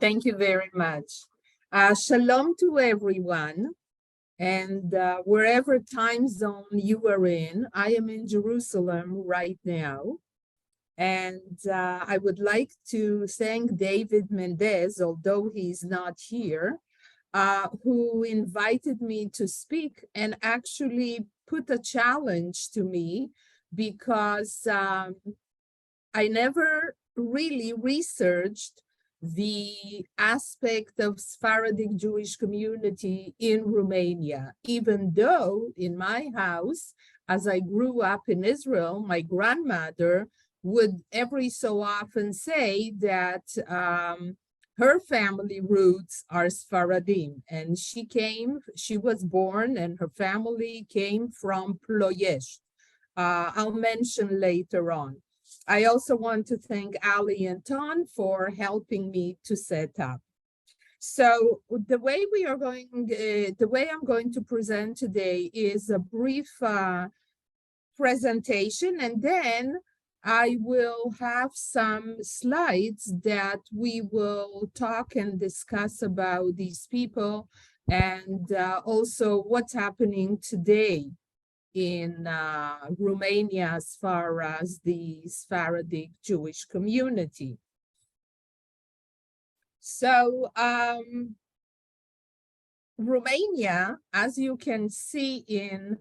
Thank you very much. Shalom to everyone. And wherever time zone you are in, I am in Jerusalem right now. And I would like to thank David Mendez, although he's not here, who invited me to speak and actually put a challenge to me because I never really researched the aspect of Sephardic Jewish community in Romania, even though in my house, as I grew up in Israel, my grandmother would every so often say that her family roots are Sephardim, and she was born and her family came from Ploiești. I'll mention later on. I also want to thank Ali and Ton for helping me to set up. So the way I'm going to present today is a brief presentation, and then I will have some slides that we will talk and discuss about these people and also what's happening today in Romania as far as the Sephardic Jewish community. So Romania, as you can see in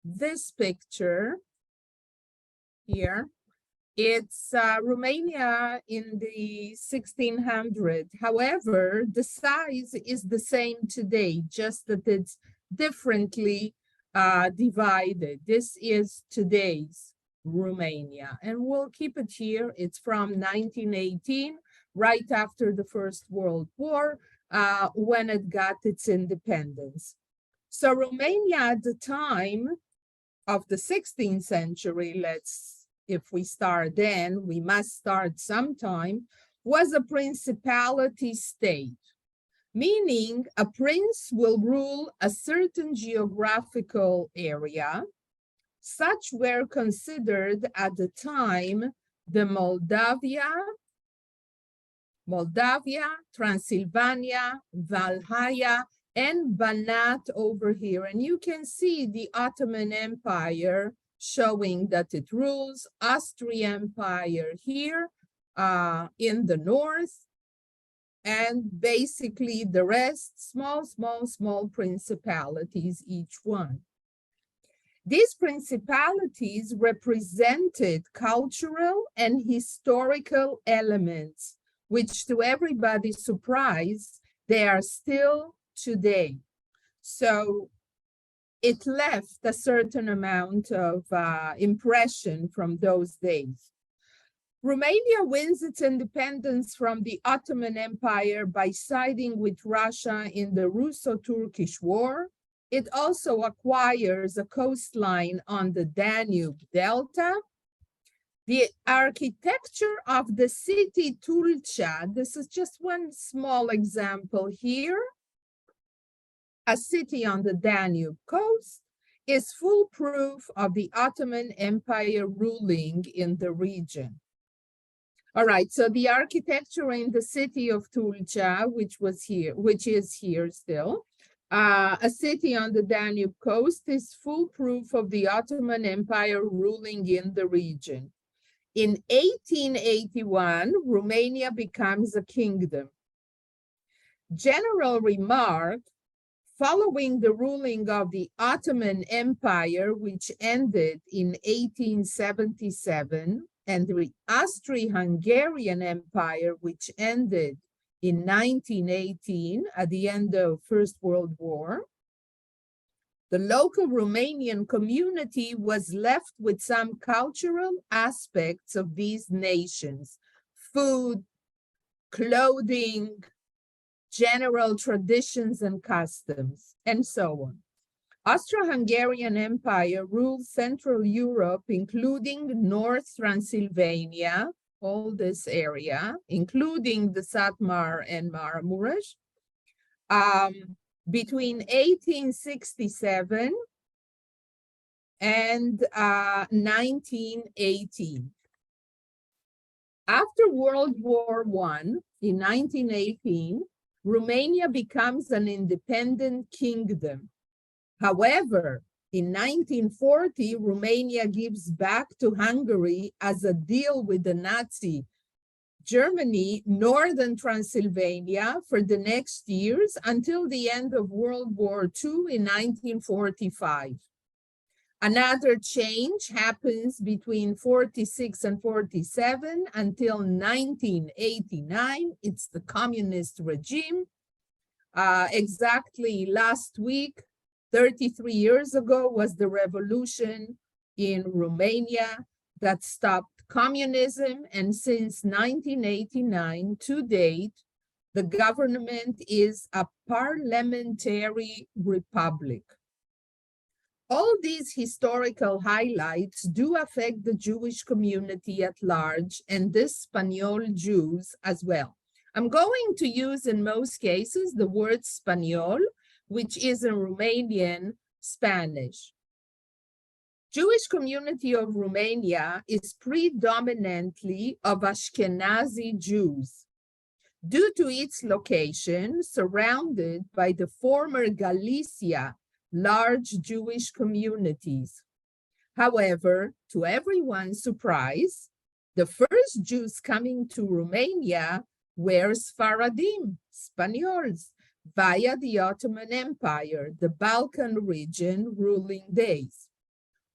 this picture here, it's Romania in the 1600s. However, the size is the same today, just that it's differently divided. This is today's Romania, and we'll keep it here. It's from 1918, right after the First World War, when it got its independence. So Romania at the time of the 16th century, if we start then, we must start sometime, was a principality state, meaning a prince will rule a certain geographical area. Such were considered at the time the Moldavia, Transylvania, Wallachia, and Banat over here. And you can see the Ottoman Empire showing that it rules, Austrian Empire here in the north, and basically the rest, small principalities, each one. These principalities represented cultural and historical elements, which to everybody's surprise, they are still today. So it left a certain amount of impression from those days. Romania wins its independence from the Ottoman Empire by siding with Russia in the Russo-Turkish War. It also acquires a coastline on the Danube Delta. The architecture of the city Tulcea, this is just one small example here, a city on the Danube coast, is full proof of the Ottoman Empire ruling in the region. All right, so the architecture in the city of Tulcea, which is here still, a city on the Danube coast, is full proof of the Ottoman Empire ruling in the region. In 1881, Romania becomes a kingdom. General remark, following the ruling of the Ottoman Empire, which ended in 1877, and the Austro-Hungarian Empire, which ended in 1918 at the end of First World War, the local Romanian community was left with some cultural aspects of these nations: food, clothing, general traditions and customs, and so on. Austro-Hungarian Empire ruled Central Europe, including North Transylvania, all this area, including the Satmar and Maramuresh, between 1867 and 1918. After World War I, in 1918, Romania becomes an independent kingdom. However, in 1940, Romania gives back to Hungary as a deal with the Nazi Germany, northern Transylvania for the next years until the end of World War II in 1945. Another change happens between 46 and 47 until 1989. It's the communist regime. Exactly last week, 33 years ago, was the revolution in Romania that stopped communism, and since 1989 to date, the government is a parliamentary republic. All these historical highlights do affect the Jewish community at large and the Spanish Jews as well. I'm going to use in most cases the word Spanish, which is in Romanian Spanish. Jewish community of Romania is predominantly of Ashkenazi Jews. Due to its location, surrounded by the former Galicia, large Jewish communities. However, to everyone's surprise, the first Jews coming to Romania were Sephardim, Spaniards, via the Ottoman Empire, the Balkan region ruling days.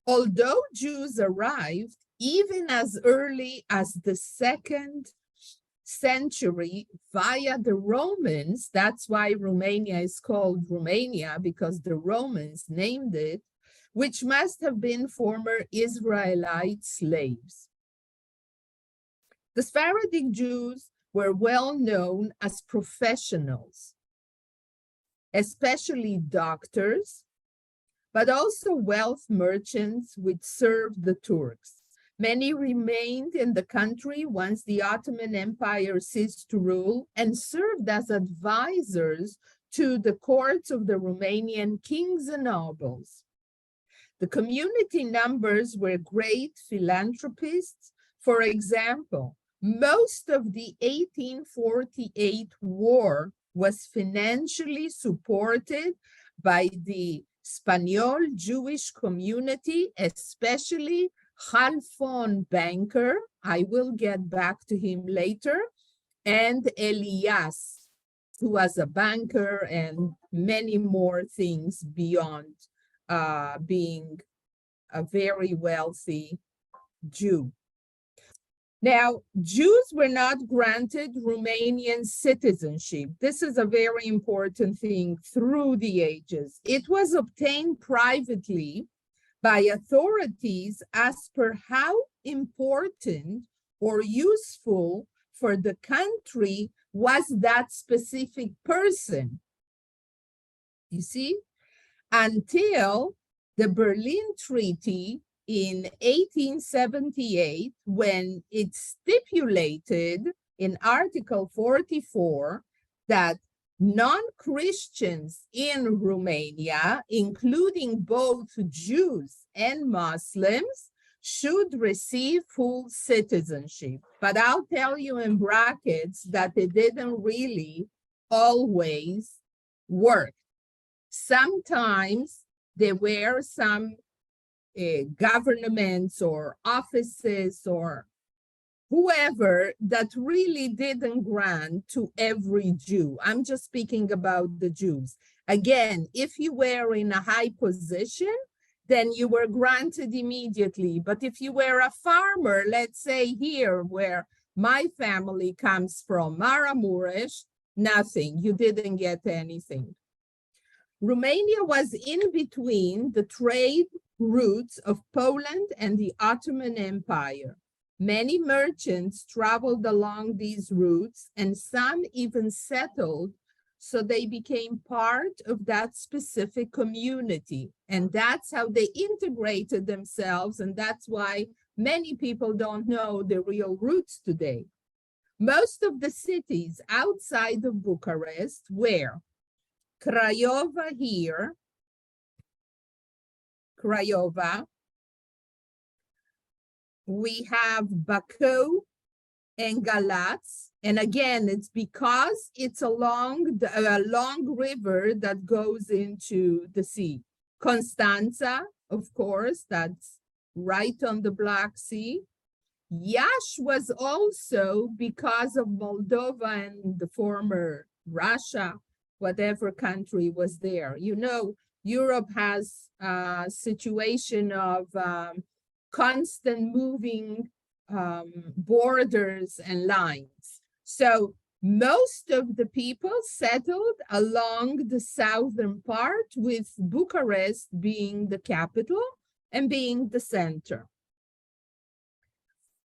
Although Jews arrived even as early as the 2nd century via the Romans, that's why Romania is called Romania, because the Romans named it, which must have been former Israelite slaves. The Sephardic Jews were well known as professionals, especially doctors, but also wealth merchants which served the Turks. Many remained in the country once the Ottoman Empire ceased to rule and served as advisors to the courts of the Romanian kings and nobles. The community numbers were great philanthropists. For example, most of the 1848 war was financially supported by the Spanish Jewish community, especially Halphone banker, I will get back to him later, and Elias, who was a banker and many more things beyond being a very wealthy Jew. Now, Jews were not granted Romanian citizenship. This is a very important thing through the ages. It was obtained privately by authorities as per how important or useful for the country was that specific person. You see? Until the Berlin Treaty in 1878, when it stipulated in Article 44 that non-Christians in Romania, including both Jews and Muslims, should receive full citizenship. But I'll tell you in brackets that it didn't really always work. Sometimes there were some governments or offices or whoever that really didn't grant to every Jew. I'm just speaking about the Jews. Again, if you were in a high position, then you were granted immediately. But if you were a farmer, let's say here where my family comes from, Maramures, nothing, you didn't get anything. Romania was in between the trade routes of Poland and the Ottoman Empire. Many merchants traveled along these routes, and some even settled, so they became part of that specific community. And that's how they integrated themselves, and that's why many people don't know the real roots today. Most of the cities outside of Bucharest were Craiova here, Craiova. We have Bacău and Galatz. And again, it's because it's along a long river that goes into the sea. Constanza, of course, that's right on the Black Sea. Yash was also because of Moldova and the former Russia, whatever country was there. You know, Europe has a situation of constant moving borders and lines. So most of the people settled along the southern part, with Bucharest being the capital and being the center.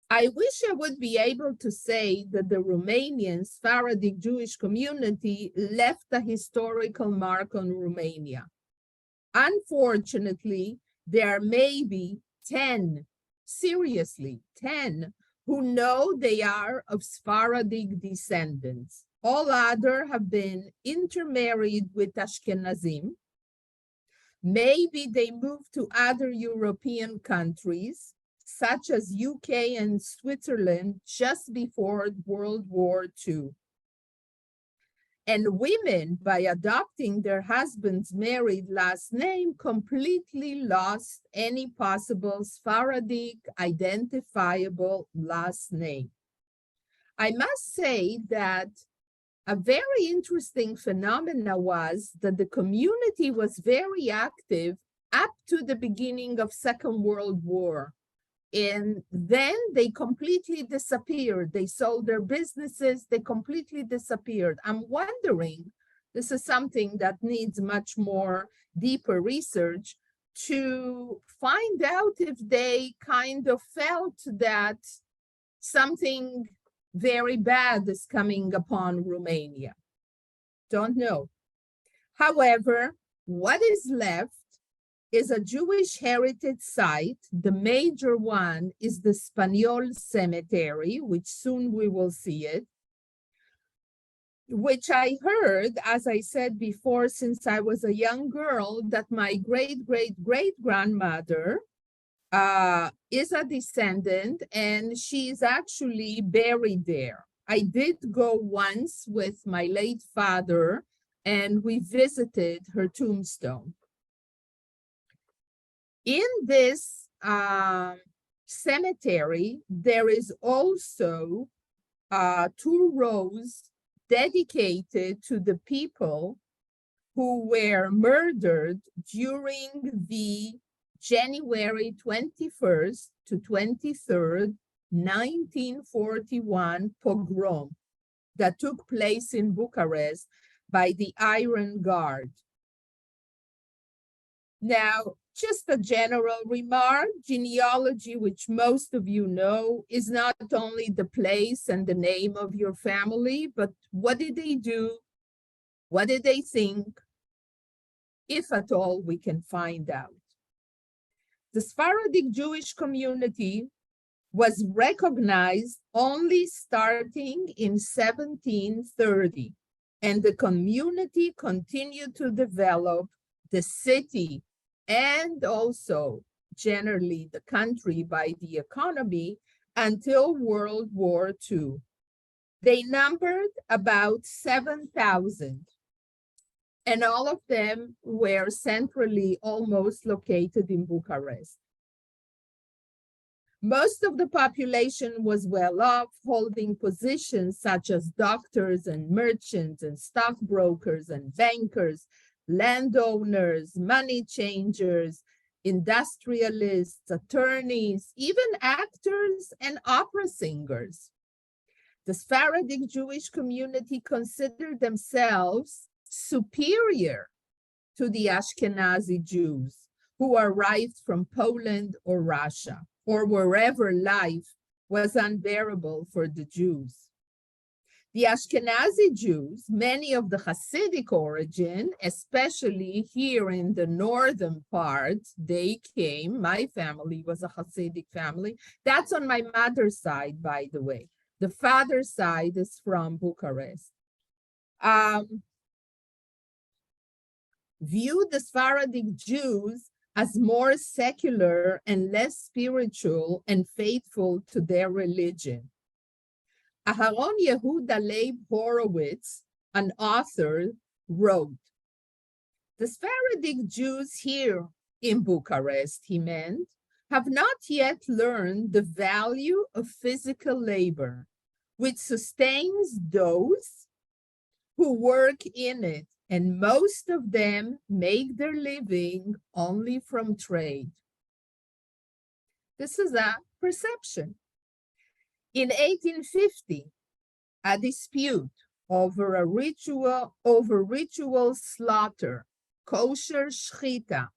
I wish I would be able to say that the Romanian Sephardic Jewish community left a historical mark on Romania. Unfortunately, there are maybe 10, seriously, 10, who know they are of Sephardic descendants. All others have been intermarried with Ashkenazim. Maybe they moved to other European countries, such as UK and Switzerland, just before World War II. And women, by adopting their husband's married last name, completely lost any possible Sephardic identifiable last name. I must say that a very interesting phenomenon was that the community was very active up to the beginning of Second World War. And then they completely disappeared. They sold their businesses, they completely disappeared. I'm wondering, this is something that needs much more deeper research, to find out if they kind of felt that something very bad is coming upon Romania. Don't know. However, what is left is a Jewish heritage site. The major one is the Spaniol Cemetery, which soon we will see it, which I heard, as I said before, since I was a young girl, that my great-great-great-grandmother is a descendant, and she is actually buried there. I did go once with my late father, and we visited her tombstone. In this cemetery, there is also 2 rows dedicated to the people who were murdered during the January 21st to 23rd, 1941 pogrom that took place in Bucharest by the Iron Guard. Now, just a general remark, genealogy, which most of you know, is not only the place and the name of your family, but what did they do? What did they think? If at all, we can find out. The Sephardic Jewish community was recognized only starting in 1730, and the community continued to develop. The city and also generally the country by the economy until World War II. They numbered about 7,000, and all of them were centrally almost located in Bucharest. Most of the population was well off, holding positions such as doctors and merchants and stockbrokers and bankers, landowners, money changers, industrialists, attorneys, even actors and opera singers. The Sephardic Jewish community considered themselves superior to the Ashkenazi Jews who arrived from Poland or Russia or wherever life was unbearable for the Jews. The Ashkenazi Jews, many of the Hasidic origin, especially here in the northern part, they came. My family was a Hasidic family. That's on my mother's side, by the way. The father's side is from Bucharest. Viewed the Sephardic Jews as more secular and less spiritual and faithful to their religion. Aharon Yehuda Leib Horowitz, an author, wrote, "The Sephardic Jews here in Bucharest," he meant, "have not yet learned the value of physical labor, which sustains those who work in it, and most of them make their living only from trade." This is a perception. In 1850, a dispute over ritual slaughter, kosher shchita,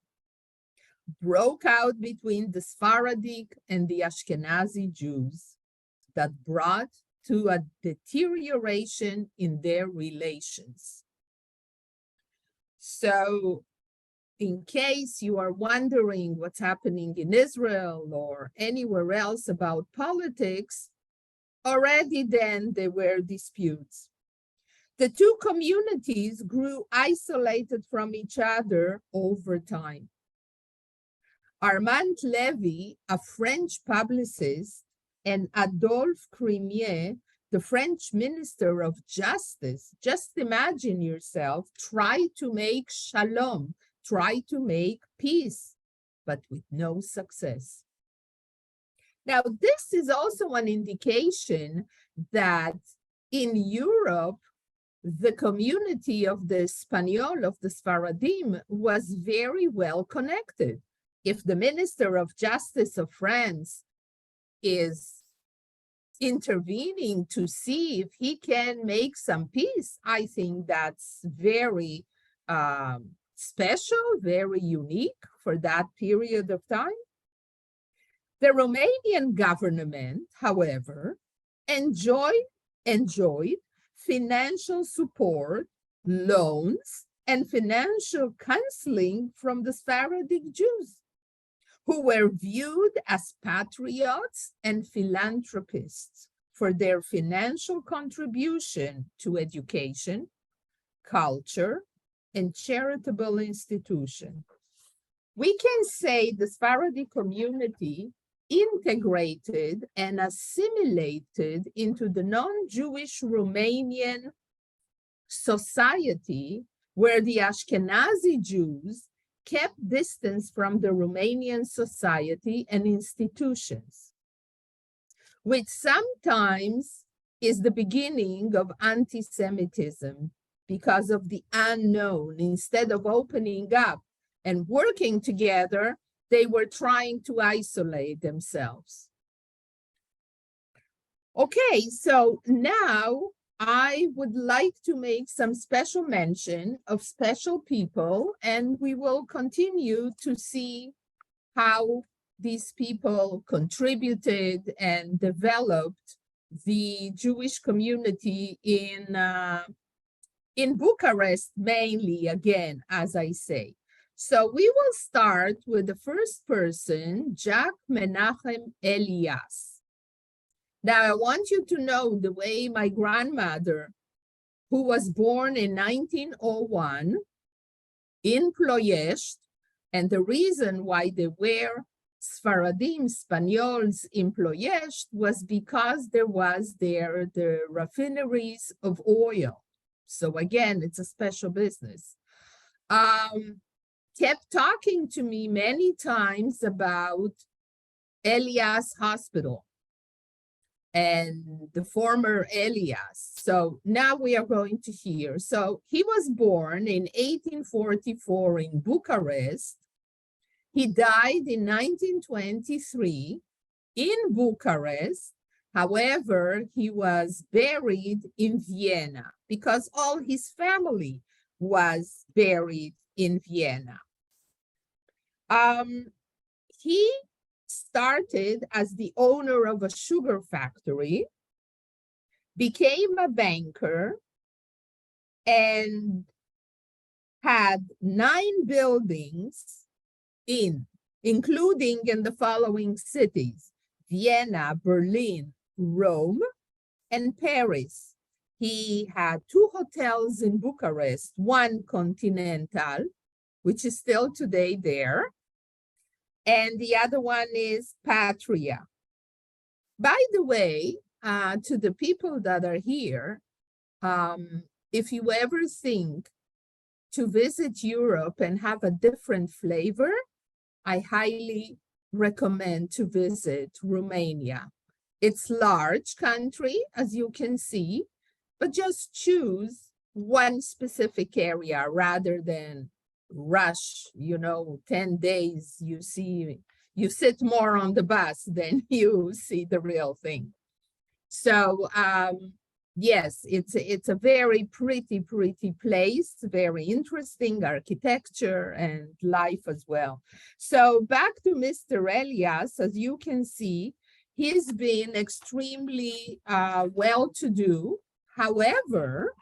broke out between the Sephardic and the Ashkenazi Jews that brought to a deterioration in their relations. So, in case you are wondering what's happening in Israel or anywhere else about politics, already then there were disputes. The two communities grew isolated from each other over time. Armand Levy, a French publicist, and Adolphe Crémier, the French Minister of Justice, just imagine yourself, try to make shalom, try to make peace, but with no success. Now, this is also an indication that in Europe, the community of the Spaniol, of the Sephardim, was very well connected. If the Minister of Justice of France is intervening to see if he can make some peace, I think that's very special, very unique for that period of time. The Romanian government, however, enjoyed financial support, loans, and financial counseling from the Sephardic Jews, who were viewed as patriots and philanthropists for their financial contribution to education, culture, and charitable institutions. We can say the Sephardic community integrated and assimilated into the non-Jewish Romanian society, where the Ashkenazi Jews kept distance from the Romanian society and institutions, which sometimes is the beginning of anti-Semitism because of the unknown. Instead of opening up and working together, they were trying to isolate themselves. Okay, so now I would like to make some special mention of special people, and we will continue to see how these people contributed and developed the Jewish community in Bucharest, mainly, again, as I say. So we will start with the first person, Jack Menachem Elias. Now, I want you to know the way my grandmother, who was born in 1901 in Ploiești, and the reason why they were Sephardim, Spaniols in Ploiești was because there was there the refineries of oil. So again, it's a special business. Kept talking to me many times about Elias Hospital and the former Elias. So now we are going to hear. So he was born in 1844 in Bucharest. He died in 1923 in Bucharest. However, he was buried in Vienna because all his family was buried in Vienna. He started as the owner of a sugar factory, became a banker, and had 9 buildings including in the following cities: Vienna, Berlin, Rome, and Paris. He had 2 hotels in Bucharest, one Continental, which is still today there, and the other one is Patria. By the way, to the people that are here, if you ever think to visit Europe and have a different flavor, I highly recommend to visit Romania. It's a large country, as you can see, but just choose one specific area rather than rush, 10 days, you sit more on the bus than you see the real thing. So yes, it's a very pretty place, very interesting architecture and life as well. So back to Mr. Elias, as you can see, he's been extremely well-to-do. However,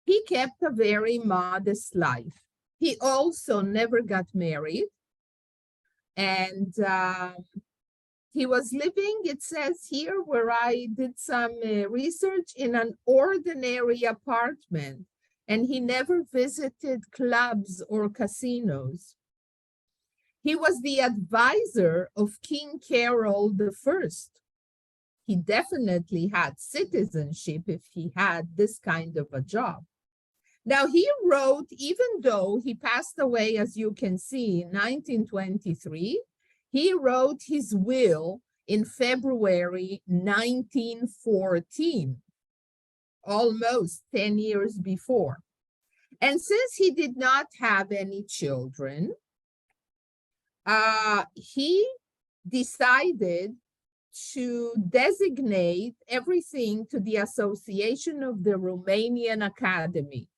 he kept a very modest life. He also never got married. And he was living, it says here, where I did some research, in an ordinary apartment. And he never visited clubs or casinos. He was the advisor of King Carol I. He definitely had citizenship if he had this kind of a job. Now, he wrote, even though he passed away, as you can see, in 1923, he wrote his will in February 1914, almost 10 years before. And since he did not have any children, he decided to designate everything to the Association of the Romanian Academy.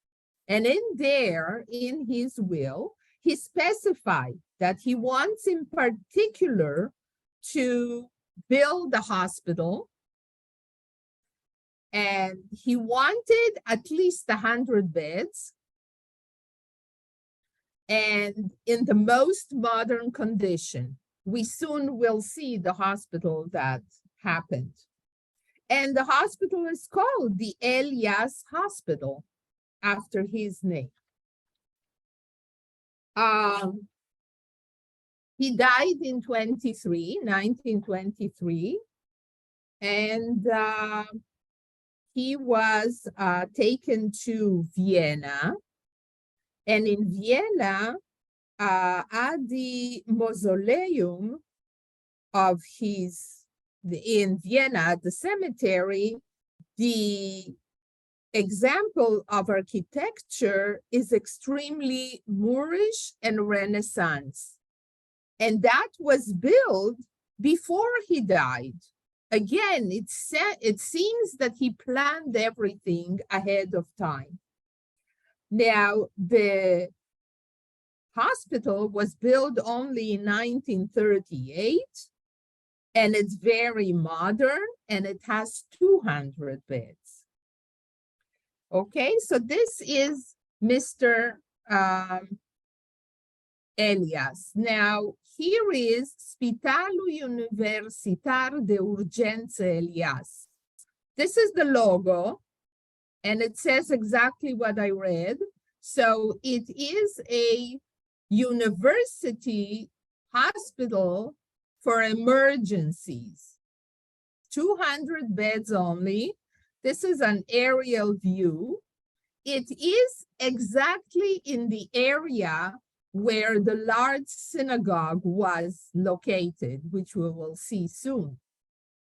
And in his will, he specified that he wants in particular to build a hospital, and he wanted at least 100 beds and in the most modern condition. We soon will see the hospital that happened. And the hospital is called the Elias Hospital, after his name. He died in 1923, and he was taken to Vienna. And in Vienna, at the mausoleum of in Vienna, at the cemetery, the example of architecture is extremely Moorish and Renaissance. And that was built before he died. Again, it seems that he planned everything ahead of time. Now, the hospital was built only in 1938, and it's very modern, and it has 200 beds. Okay, so this is Mr. Elias. Now, here is Spitalul Universitar de Urgență Elias. This is the logo, and it says exactly what I read. So it is a university hospital for emergencies. 200 beds only. This is an aerial view. It is exactly in the area where the large synagogue was located, which we will see soon.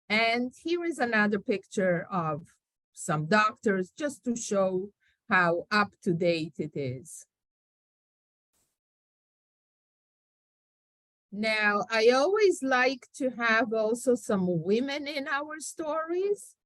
And here is another picture of some doctors, just to show how up to date it is. Now, I always like to have also some women in our stories.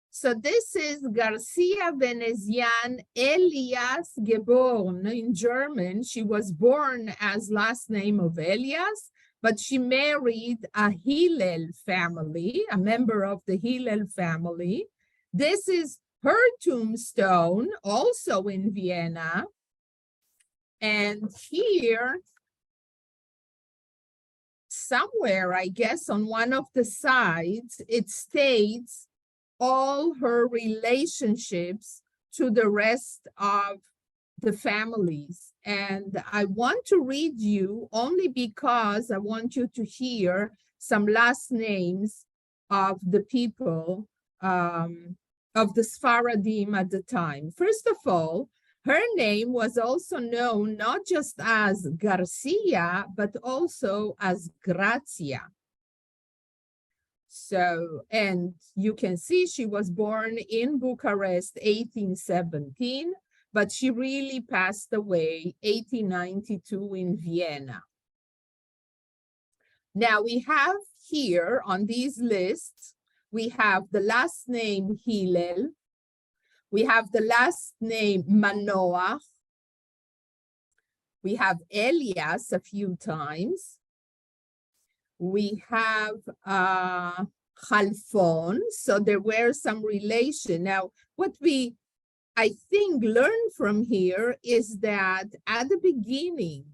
So this is Garcia Venezian Elias geboren in German. She was born as last name of Elias, but she married a Hillel family, a member of the Hillel family. This is her tombstone, also in Vienna. And here, somewhere, I guess, on one of the sides, it states all her relationships to the rest of the families. And I want to read you only because I want you to hear some last names of the people of the Sephardim at the time. First of all, her name was also known not just as Garcia, but also as Grazia. So, and you can see she was born in Bucharest, 1817, but she really passed away 1892 in Vienna. Now we have here on these lists, we have the last name Hillel, we have the last name Manoach, we have Elias a few times, we have Halphone, so there were some relation. Now, what we, I think, learn from here is that at the beginning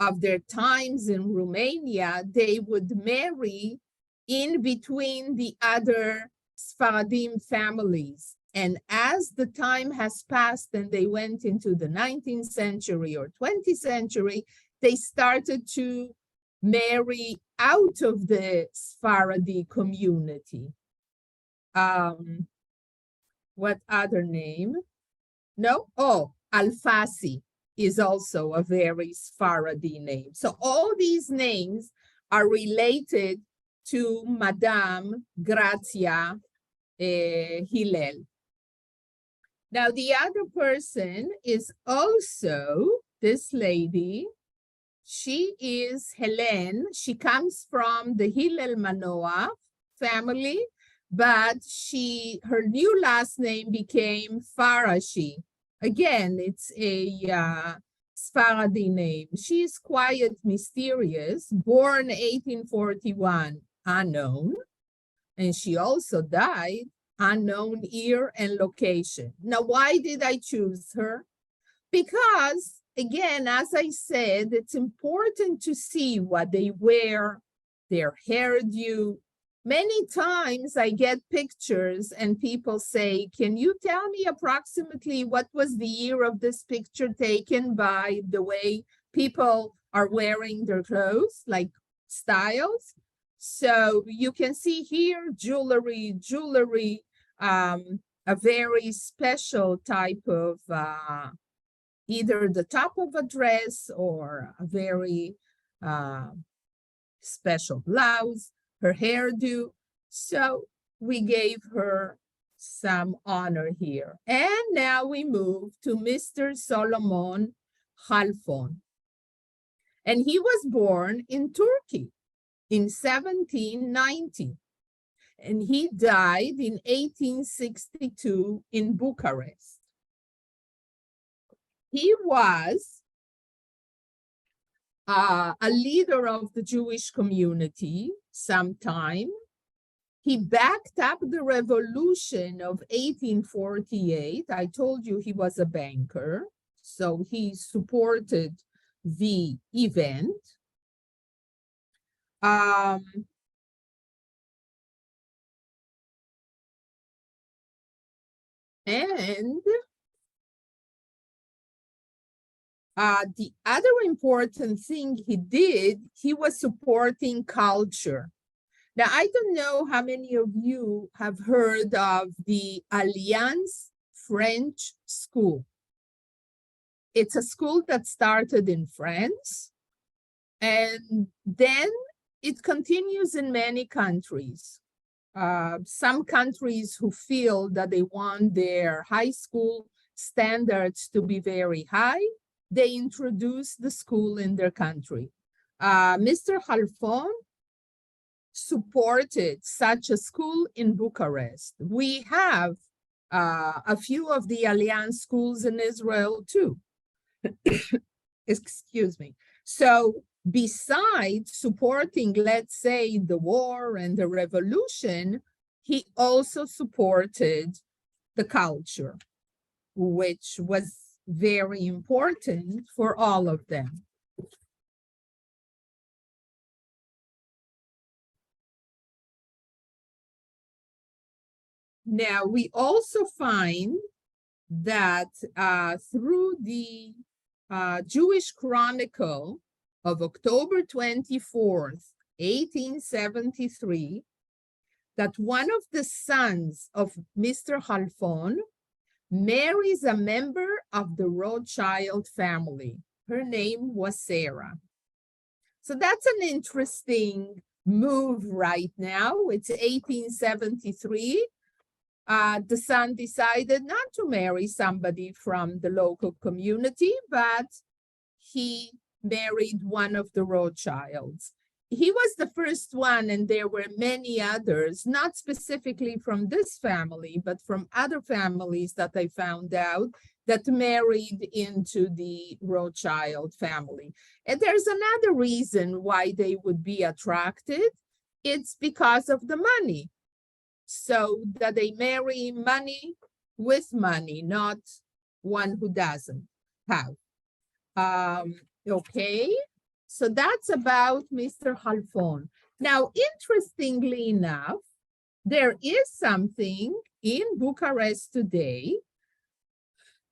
of their times in Romania, they would marry in between the other Sephardim families. And as the time has passed and they went into the 19th century or 20th century, they started to marry out of the Sephardi community. What other name? No? Oh, Alfasi is also a very Sephardi name. So all these names are related to Madame Grazia Hillel. Now, the other person is also this lady. She is Helen. She comes from the Hillel Manoach family, but her new last name became Farashi. Again, it's a Sephardi name. She is quite mysterious, born 1841, unknown, and she also died unknown year and location. Now, why did I choose her? Because, again, as I said, it's important to see what they wear, their hairdo. Many times I get pictures and people say, can you tell me approximately what was the year of this picture taken by the way people are wearing their clothes, like styles? So you can see here jewelry, a very special type of either the top of a dress or a very special blouse, her hairdo. So we gave her some honor here. And now we move to Mr. Solomon Halphone. And he was born in Turkey in 1790. And he died in 1862 in Bucharest. He was a leader of the Jewish community sometime. He backed up the revolution of 1848. I told you he was a banker, so he supported the event. And the other important thing he did, he was supporting culture. Now, I don't know how many of you have heard of the Alliance French School. It's a school that started in France, and then it continues in many countries. Some countries who feel that they want their high school standards to be very high, they introduce the school in their country. Mr. Halphone supported such a school in Bucharest. We have a few of the Alliance schools in Israel too. Excuse me. So besides supporting, let's say, the war and the revolution, he also supported the culture, which was very important for all of them. Now, we also find that through the Jewish Chronicle of October 24th, 1873, that one of the sons of Mr. Halphone marries a member of the Rothschild family. Her name was Sarah. So that's an interesting move right now. It's 1873. The son decided not to marry somebody from the local community, but he married one of the Rothschilds. He was the first one, and there were many others, not specifically from this family, but from other families that I found out that married into the Rothschild family. And there's another reason why they would be attracted. It's because of the money. So that they marry money with money, not one who doesn't have. Okay, so that's about Mr. Halphone. Now, interestingly enough, there is something in Bucharest today.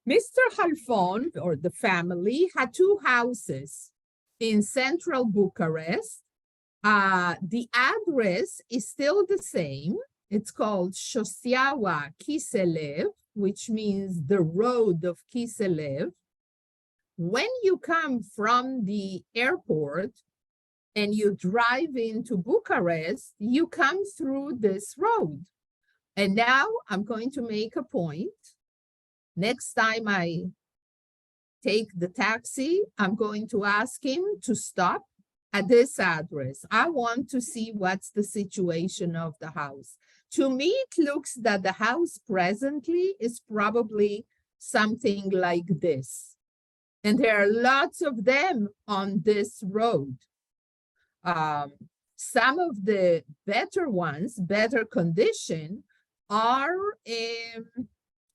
Mr. Halphone, or the family, had two houses in central Bucharest. The address is still the same. It's called Șoseaua Kiselev, which means the road of Kiselev. When you come from the airport and you drive into Bucharest, you come through this road. And now I'm going to make a point. Next time I take the taxi, I'm going to ask him to stop at this address. I want to see what's the situation of the house. To me, it looks that the house presently is probably something like this. And there are lots of them on this road. Some of the better ones, better condition, are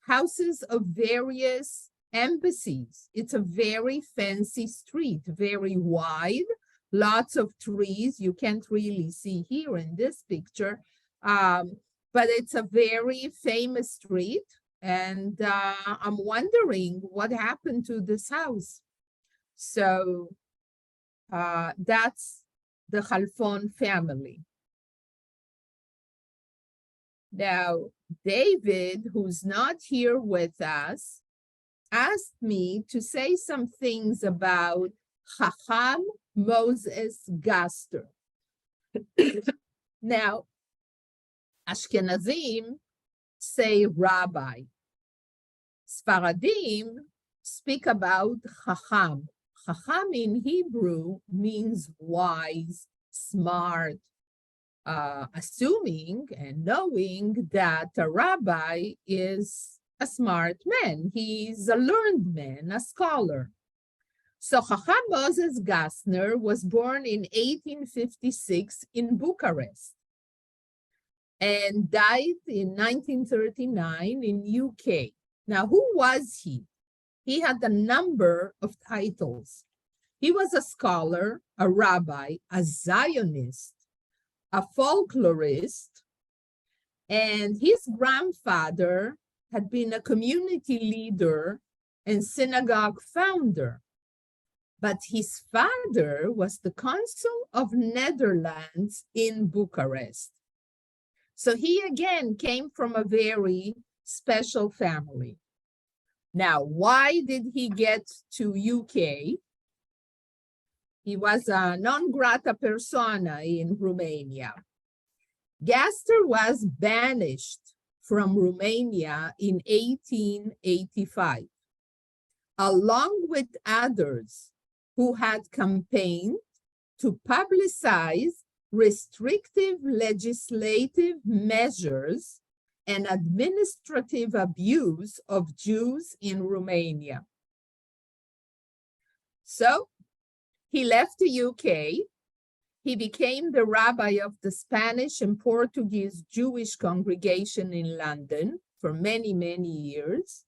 houses of various embassies. It's a very fancy street, very wide, lots of trees. You can't really see here in this picture, but it's a very famous street. And I'm wondering what happened to this house. So that's the Halphone family. Now, David, who's not here with us, asked me to say some things about Haham Moses Gaster. Now, Ashkenazim say rabbi. Sephardim speak about Haham. Haham in Hebrew means wise, smart, assuming and knowing that a rabbi is a smart man. He's a learned man, a scholar. So Haham Moses Gaster was born in 1856 in Bucharest and died in 1939 in UK. Now, who was he? He had a number of titles. He was a scholar, a rabbi, a Zionist, a folklorist, and his grandfather had been a community leader and synagogue founder. But his father was the consul of Netherlands in Bucharest. So he again came from a very special family. Now, why did he get to UK? He was a non grata persona in Romania. Gaster was banished from Romania in 1885, along with others who had campaigned to publicize restrictive legislative measures and administrative abuse of Jews in Romania. So he left the UK. He became the rabbi of the Spanish and Portuguese Jewish congregation in London for many, many years.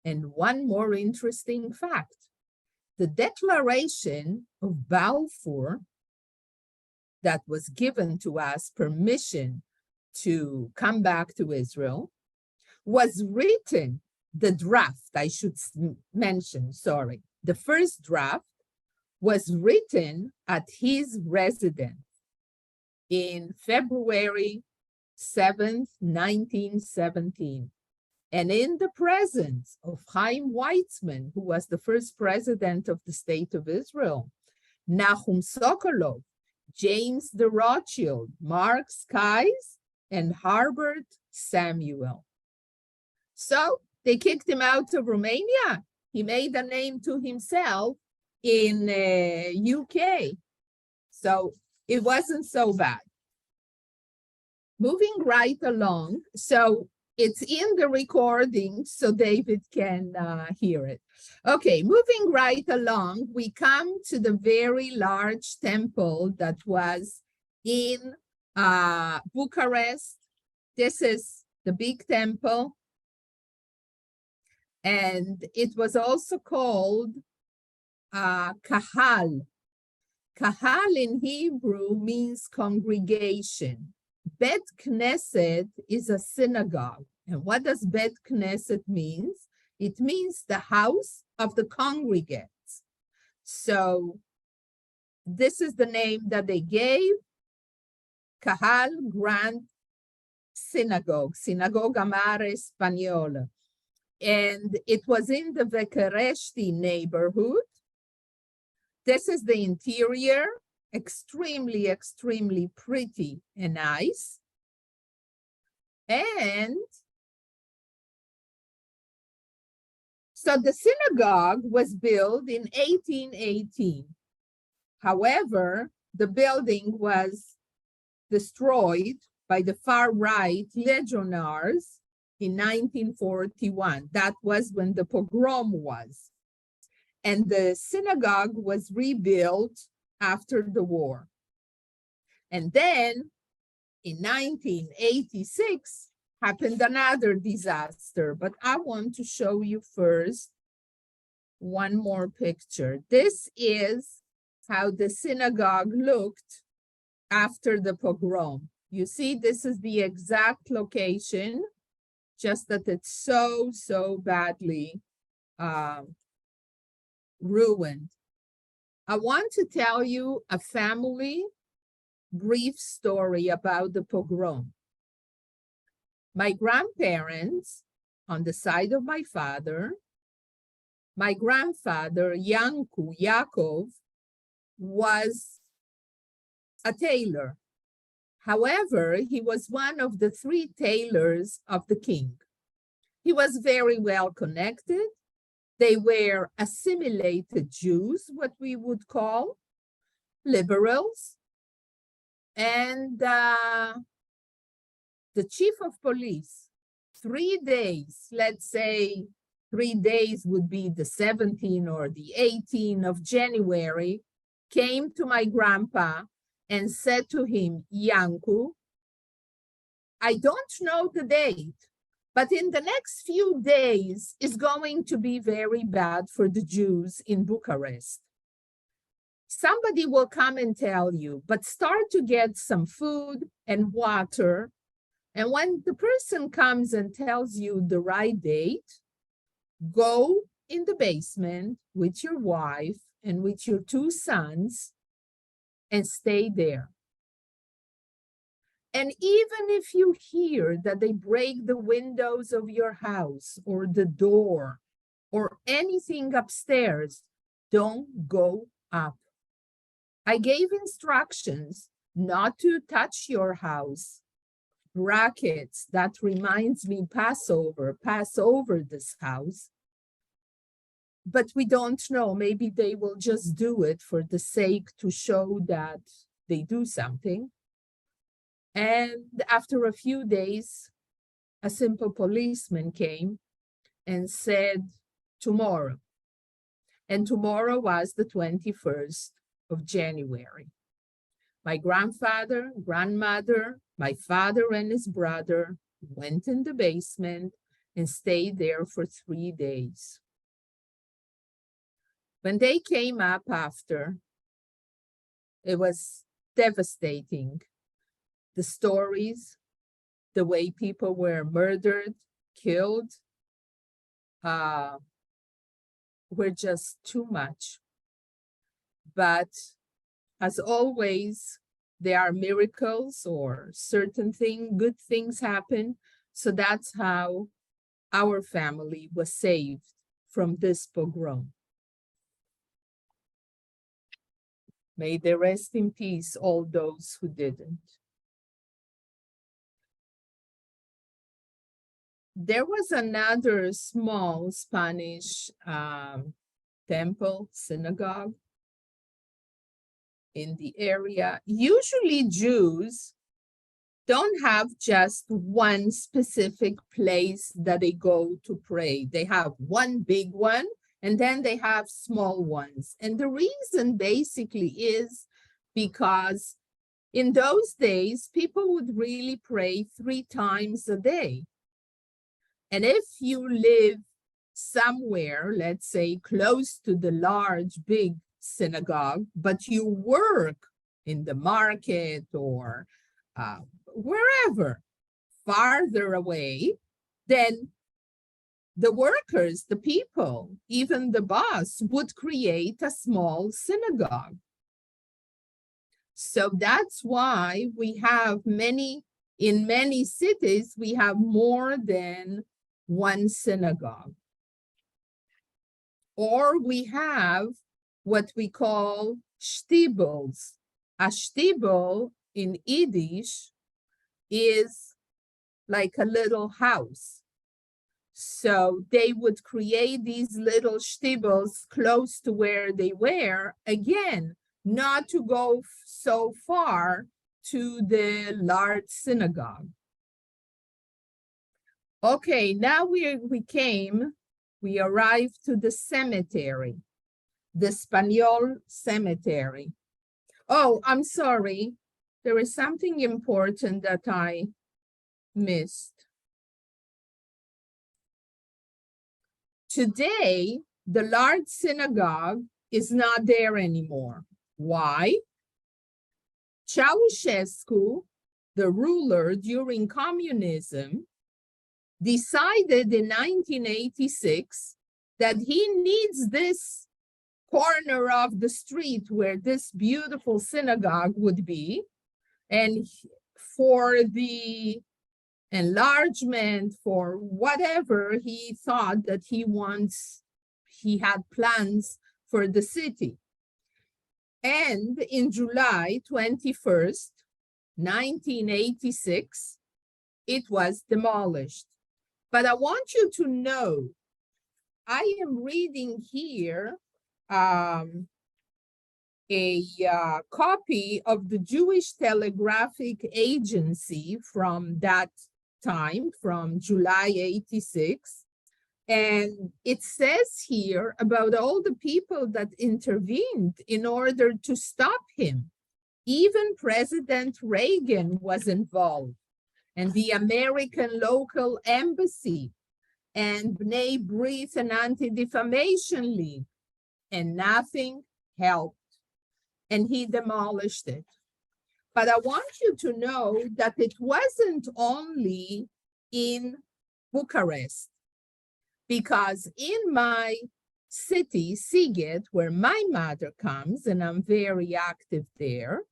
And one more interesting fact, the Declaration of Balfour that was given to us permission to come back to Israel was written, the draft, I should mention, sorry, the first draft was written at his residence in February 7th, 1917. And in the presence of Chaim Weizmann, who was the first president of the State of Israel, Nahum Sokolov, James de Rothschild, Mark Skies, and Herbert Samuel. So they kicked him out of Romania. He made a name to himself in UK. So it wasn't so bad. Moving right along. So it's in the recording so David can hear it. Okay, moving right along, we come to the very large temple that was in Bucharest. This is the big temple. And it was also called Kahal. Kahal in Hebrew means congregation. Bet Knesset is a synagogue. And what does Bet Knesset means? It means the house of the congregates. So this is the name that they gave, Kahal Grand Synagogue, Sinagoga Mare Española. And it was in the Vekereshti neighborhood. This is the interior, extremely, extremely pretty and nice. And so the synagogue was built in 1818. However, the building was destroyed by the far-right legionnaires in 1941. That was when the pogrom was. And the synagogue was rebuilt after the war. And then in 1986 happened another disaster, but I want to show you first one more picture. This is how the synagogue looked after the pogrom. You see, this is the exact location, just that it's so badly ruined. I want to tell you a family brief story about the pogrom. My grandparents, on the side of my father, my grandfather, Yanku Yaakov, was a tailor. However, he was one of the 3 tailors of the king. He was very well connected. They were assimilated Jews, what we would call liberals. And the chief of police, 3 days, let's say 3 days would be the 17th or the 18th of January, came to my grandpa and said to him, Yanku, I don't know the date, but in the next few days is going to be very bad for the Jews in Bucharest. Somebody will come and tell you, but start to get some food and water. And when the person comes and tells you the right date, go in the basement with your wife and with your 2 sons and stay there. And even if you hear that they break the windows of your house or the door or anything upstairs, don't go up. I gave instructions not to touch your house. Brackets, that reminds me, pass over this house. But we don't know, maybe they will just do it for the sake to show that they do something. And after a few days, a simple policeman came and said, tomorrow. And tomorrow was the 21st of January. My grandfather, grandmother, my father and his brother went in the basement and stayed there for 3 days. When they came up after, it was devastating. The stories, the way people were murdered, killed, were just too much. But as always, there are miracles or good things happen. So that's how our family was saved from this pogrom. May they rest in peace, all those who didn't. There was another small Spanish temple, synagogue in the area. Usually Jews don't have just one specific place that they go to pray. They have one big one, and then they have small ones. And the reason basically is because in those days, people would really pray 3 times a day. And if you live somewhere, let's say close to the large, big synagogue, but you work in the market or wherever, farther away, then the workers, the people, even the boss would create a small synagogue. So that's why we have in many cities, we have more than one synagogue. Or we have what we call shtibels. A shtibel in Yiddish is like a little house. So they would create these little shtibels close to where they were, again, not to go so far to the large synagogue. Okay, now we arrived to the cemetery, the Spaniol cemetery. Oh, I'm sorry. There is something important that I missed. Today, the large synagogue is not there anymore. Why? Ceausescu, the ruler during communism, decided in 1986 that he needs this corner of the street where this beautiful synagogue would be, and for the enlargement, for whatever he thought that he had plans for the city. And in July 21st, 1986, it was demolished. But I want you to know, I am reading here a copy of the Jewish Telegraphic Agency from that time, from July 86. And it says here about all the people that intervened in order to stop him. Even President Reagan was involved, and the American local embassy, and B'nai B'rith and Anti-Defamation League, and nothing helped. And he demolished it. But I want you to know that it wasn't only in Bucharest, because in my city, Sighet, where my mother comes, and I'm very active there,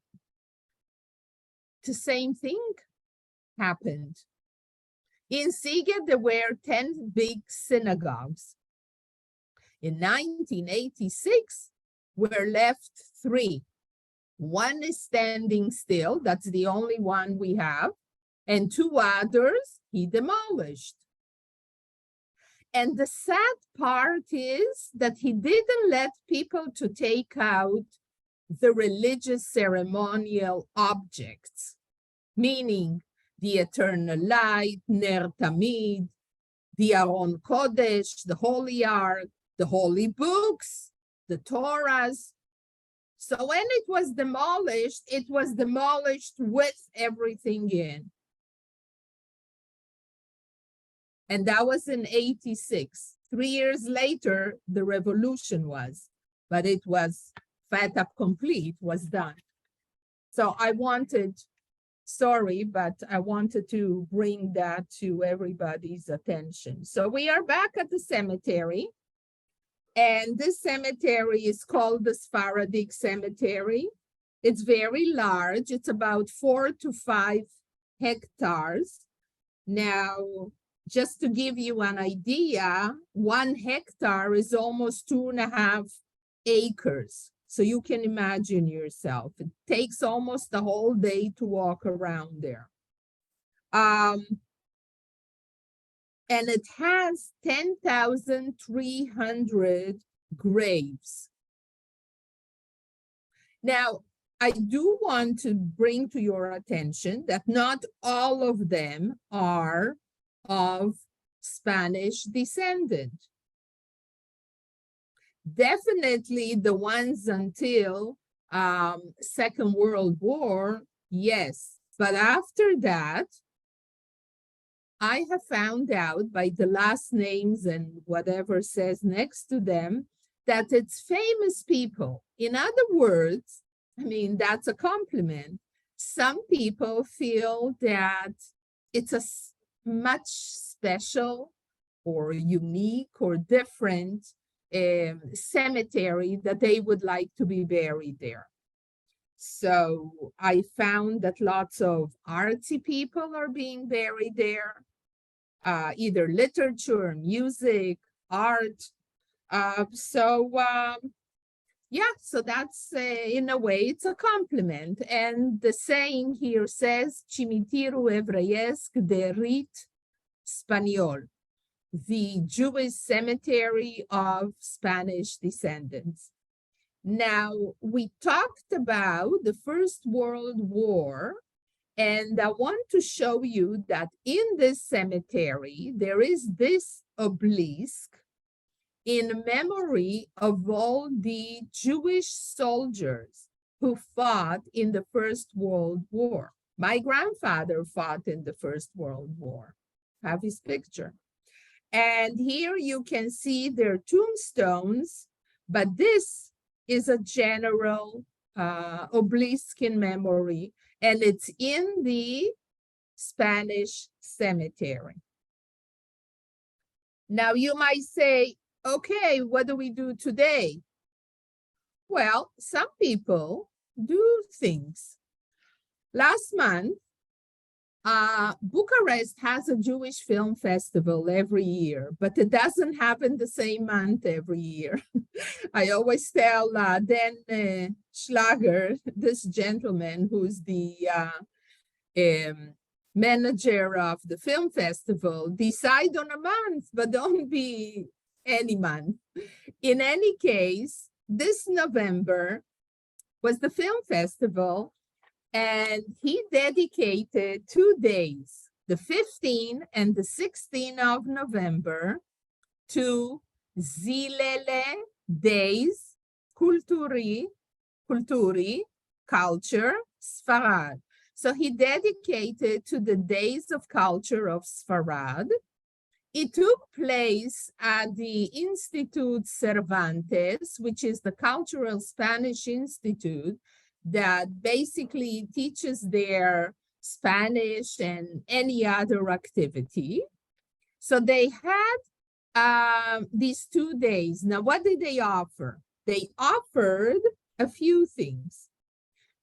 the same thing happened. In Sighet, there were 10 big synagogues. In 1986, were left 3. One is standing still, that's the only one we have, and 2 others he demolished. And the sad part is that he didn't let people to take out the religious ceremonial objects, meaning the eternal light, Ner Tamid, the Aron Kodesh, the Holy Ark, the holy books, the Torahs. So when it was demolished with everything in. And that was in 86. 3 years later, the revolution was, but it was fait accompli, was done. So I wanted, sorry, but I wanted to bring that to everybody's attention. So we are back at the cemetery. And this cemetery is called the Sephardic Cemetery. It's very large. It's about 4 to 5 hectares. Now, just to give you an idea, 1 hectare is almost 2.5 acres. So you can imagine yourself. It takes almost the whole day to walk around there. And it has 10,300 graves. Now, I do want to bring to your attention that not all of them are of Spanish descent. Definitely the ones until Second World War, yes. But after that, I have found out by the last names and whatever says next to them that it's famous people. In other words, I mean, that's a compliment. Some people feel that it's a much special or unique or different cemetery that they would like to be buried there. So I found that lots of artsy people are being buried there, either literature, music, art. Yeah, so that's, in a way, it's a compliment. And the saying here says, Cimitirul Evreiesc de Rit Spaniol, the Jewish cemetery of Spanish descendants. Now, we talked about the First World War, and I want to show you that in this cemetery, there is this obelisk in memory of all the Jewish soldiers who fought in the First World War. My grandfather fought in the First World War. I have his picture. And here you can see their tombstones, but this is a general obelisk in memory, and it's in the Spanish cemetery. Now you might say, okay, what do we do today? Well, some people do things. Last month, Bucharest has a Jewish film festival every year, but it doesn't happen the same month every year. I always tell Dan Schlager, this gentleman who's the manager of the film festival, decide on a month, but don't be any month. In any case, this November was the film festival, and he dedicated 2 days, the 15th and the 16th of November, to Zilele Days Culturi, Culture, Sfarad. So he dedicated to the Days of Culture of Sfarad. It took place at the Institute Cervantes, which is the Cultural Spanish Institute that basically teaches their Spanish and any other activity. So they had these 2 days. Now, what did they offer? They offered a few things.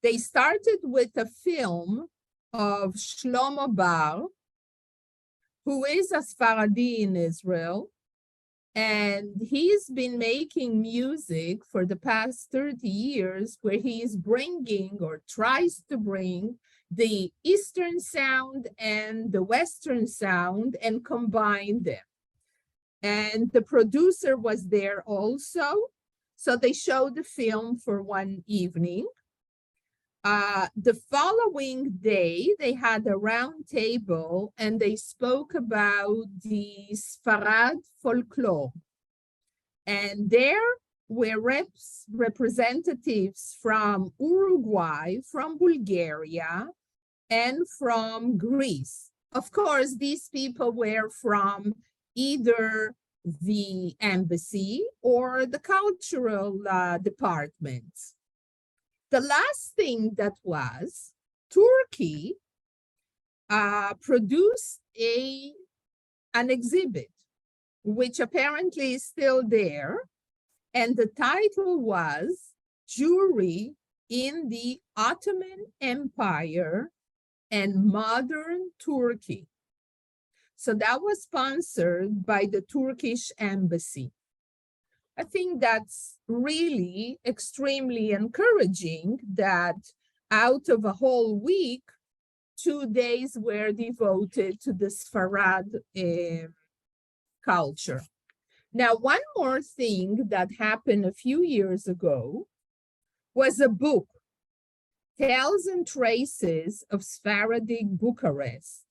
They started with a film of Shlomo Bar, who is a Sephardi in Israel, and he's been making music for the past 30 years where he is bringing or tries to bring the Eastern sound and the Western sound and combine them. And the producer was there also. So they showed the film for one evening. The following day, they had a round table and they spoke about the Sfarad folklore. And there were representatives from Uruguay, from Bulgaria, and from Greece. Of course, these people were from either the embassy or the cultural departments. The last thing that was, Turkey produced an exhibit, which apparently is still there, and the title was Jewry in the Ottoman Empire and modern Turkey. So that was sponsored by the Turkish embassy. I think that's really extremely encouraging that out of a whole week, 2 days were devoted to the Sepharad culture. Now, one more thing that happened a few years ago was a book, Tales and Traces of Sephardic Bucharest,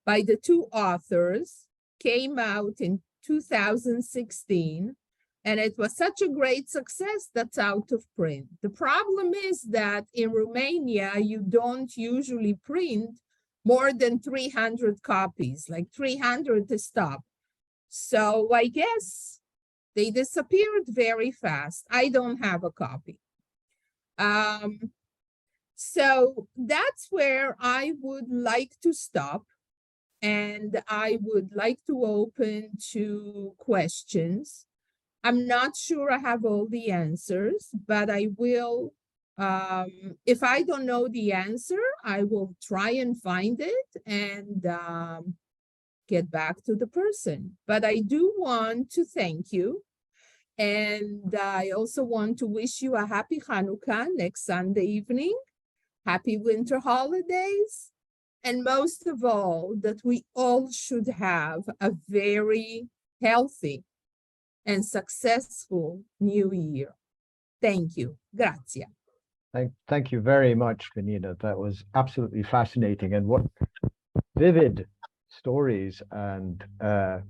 by the two authors, came out in 2016, and it was such a great success that's out of print. The problem is that in Romania, you don't usually print more than 300 copies, like 300 to stop. So I guess they disappeared very fast. I don't have a copy. So that's where I would like to stop. And I would like to open to questions. I'm not sure I have all the answers, but I will, if I don't know the answer, I will try and find it and get back to the person. But I do want to thank you. And I also want to wish you a happy Hanukkah next Sunday evening. Happy winter holidays. And most of all, that we all should have a very healthy and successful new year. Thank you. Grazie. Thank you very much, Peninah. That was absolutely fascinating, and what vivid stories, and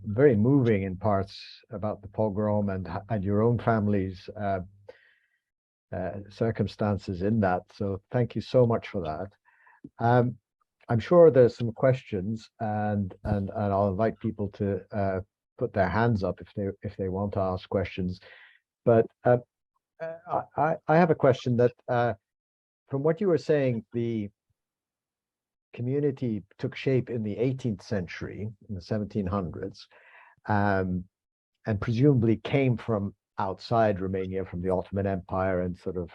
very moving in parts about the pogrom and your own family's circumstances in that. So thank you so much for that. I'm sure there's some questions, and I'll invite people to put their hands up if they want to ask questions. But I have a question that, from what you were saying, the community took shape in the 18th century, in the 1700s, and presumably came from outside Romania, from the Ottoman Empire and sort of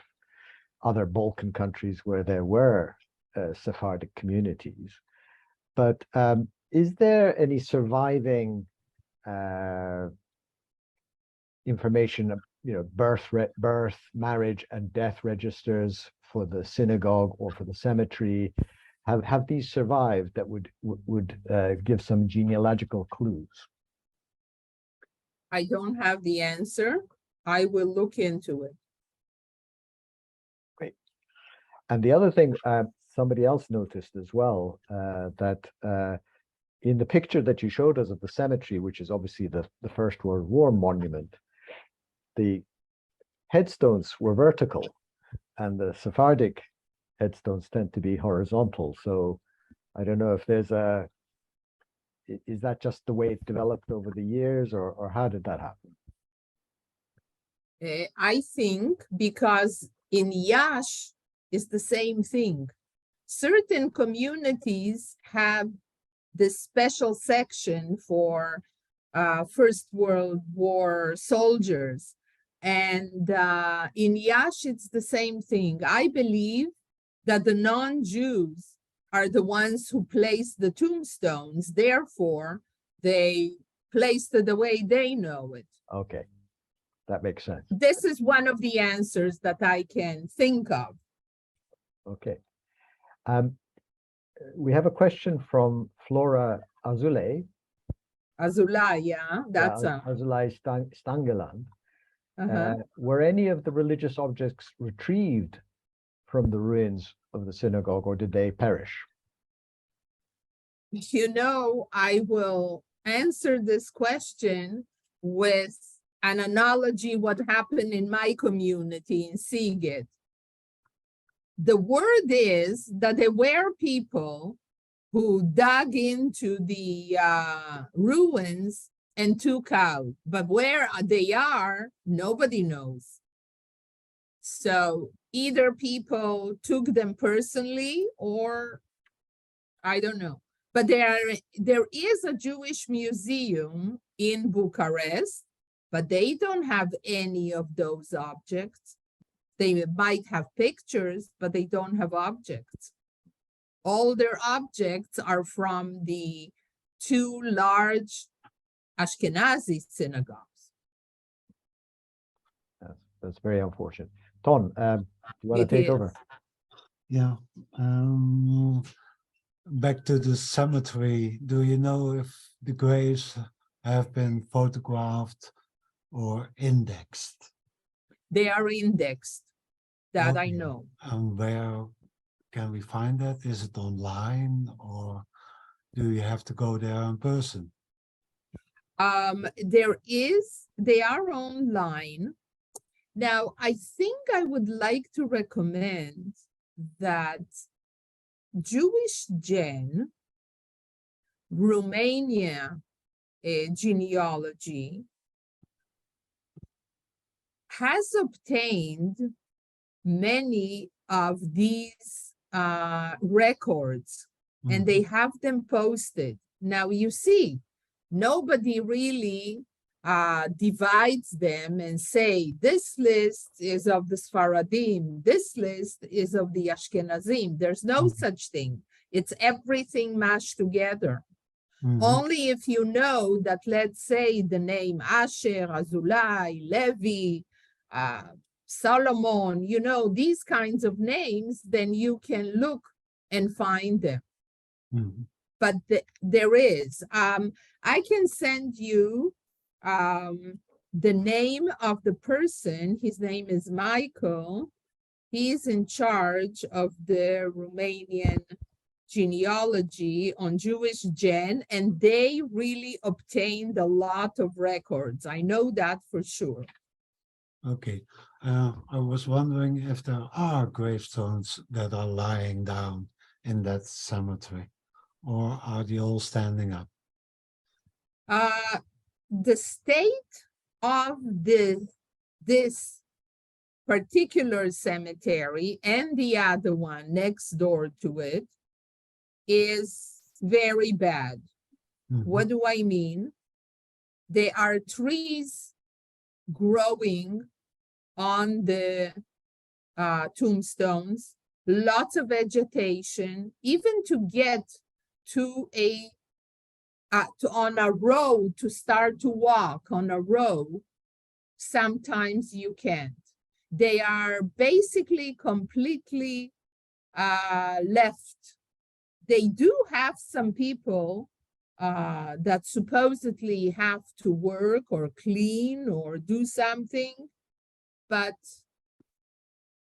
other Balkan countries where there were Sephardic communities. But is there any surviving information, birth, marriage, and death registers for the synagogue or for the cemetery? Have these survived that would give some genealogical clues? I don't have the answer. I will look into it. Great. And the other thing, somebody else noticed as well, that in the picture that you showed us of the cemetery, which is obviously the First World War monument, the headstones were vertical, and the Sephardic headstones tend to be horizontal. So I don't know if there's is that just the way it developed over the years, or how did that happen? I think because in Yash is the same thing. Certain communities have this special section for First World War soldiers. And in Yash, it's the same thing. I believe that the non-Jews are the ones who place the tombstones. Therefore, they placed it the way they know it. Okay, that makes sense. This is one of the answers that I can think of. Okay. We have a question from Flora Azulay. Azulay, yeah, that's Azulay Stangeland. Were any of the religious objects retrieved from the ruins of the synagogue, or did they perish? I will answer this question with an analogy what happened in my community in Sighet. The word is that there were people who dug into the ruins and took out, but where they are, nobody knows. So either people took them personally, or I don't know. But there is a Jewish museum in Bucharest, but they don't have any of those objects. They might have pictures, but they don't have objects. All their objects are from the two large Ashkenazi synagogues. That's very unfortunate. Ton, do you want to It take is. over? Yeah. Back to the cemetery. Do you know if the graves have been photographed or indexed? They are indexed, that I Okay. know. And where can we find that? Is it online or do you have to go there in person? They are online. Now, I think I would like to recommend that Jewish Gen, Romania Genealogy, has obtained many of these records, and they have them posted. Now, you see, nobody really divides them and say, this list is of the Sephardim, this list is of the Ashkenazim. There's no such thing. It's everything mashed together. Only if you know that, let's say, the name Asher, Azulai, Levi, Solomon, you know, these kinds of names, then you can look and find them. But there is. I can send you the name of the person. His name is Michael. He's in charge of the Romanian genealogy on Jewish Gen, and they really obtained a lot of records. I know that for sure. Okay. I was wondering if there are gravestones that are lying down in that cemetery, or are they all standing up? The state of this particular cemetery and the other one next door to it is very bad. What do I mean? There are trees growing on the tombstones, lots of vegetation. Even to get to on a road, to start to walk on a road, sometimes you can't. They are basically completely left. They do have some people that supposedly have to work or clean or do something, but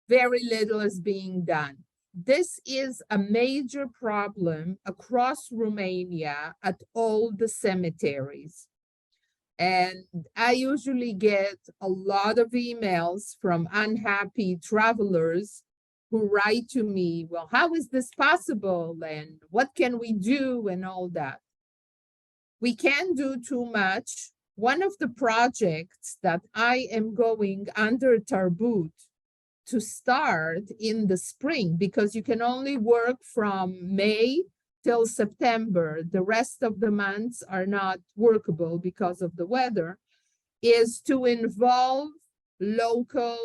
very little is being done. This is a major problem across Romania at all the cemeteries. And I usually get a lot of emails from unhappy travelers who write to me, well, how is this possible? And what can we do? And all that. We can't do too much. One of the projects that I am going under Tarbut to start in the spring, because you can only work from May till September, the rest of the months are not workable because of the weather, is to involve local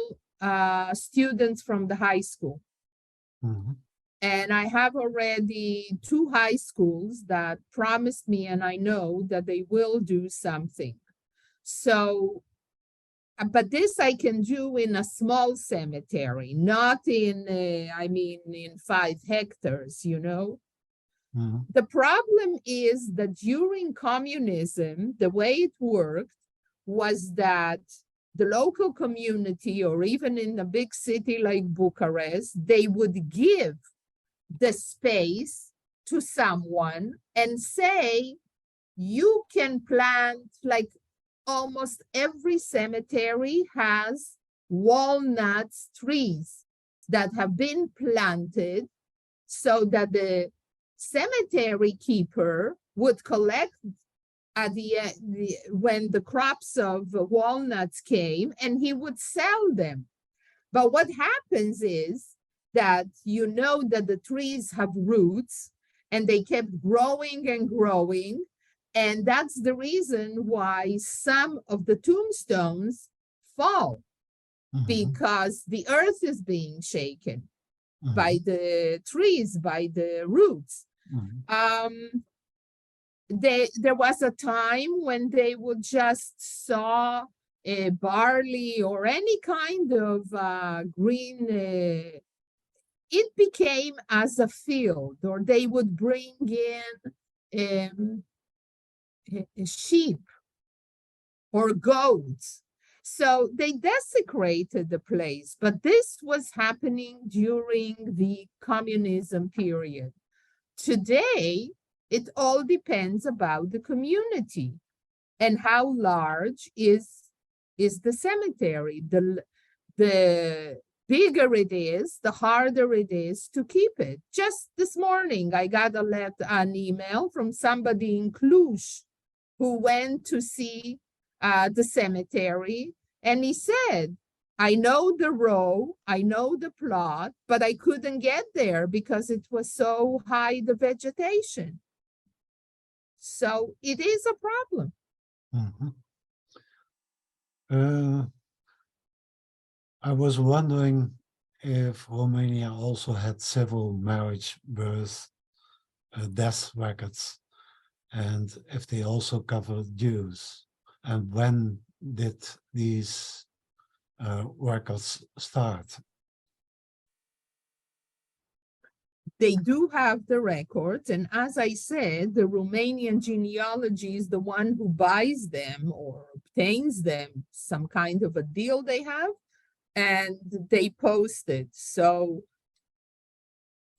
students from the high school. And I have already 2 high schools that promised me, and I know that they will do something. So, but this I can do in a small cemetery, not in, in 5 hectares, you know. The problem is that during communism, the way it worked was that the local community, or even in a big city like Bucharest, they would give the space to someone and say, you can plant, like almost every cemetery has walnuts trees that have been planted so that the cemetery keeper would collect at when the crops of walnuts came, and he would sell them. But what happens is that you know that the trees have roots and they kept growing and growing. And that's the reason why some of the tombstones fall. Mhm, because the earth is being shaken by mhm, the trees, by the roots. mhm, There was a time when they would just sow barley or any kind of green. It became as a field, or they would bring in sheep or goats. So they desecrated the place, but this was happening during the communism period. Today, it all depends about the community and how large is the cemetery. The bigger it is, the harder it is to keep it. Just this morning, I got an email from somebody in Cluj who went to see the cemetery, and he said, I know the row, I know the plot, but I couldn't get there because it was so high, the vegetation. So it is a problem. mhm. I was wondering if Romania also had civil marriage, birth, death records, and if they also covered Jews, and when did these records start? They do have the records, and as I said, the Romanian genealogy is the one who buys them or obtains them, some kind of a deal they have, and they post it. So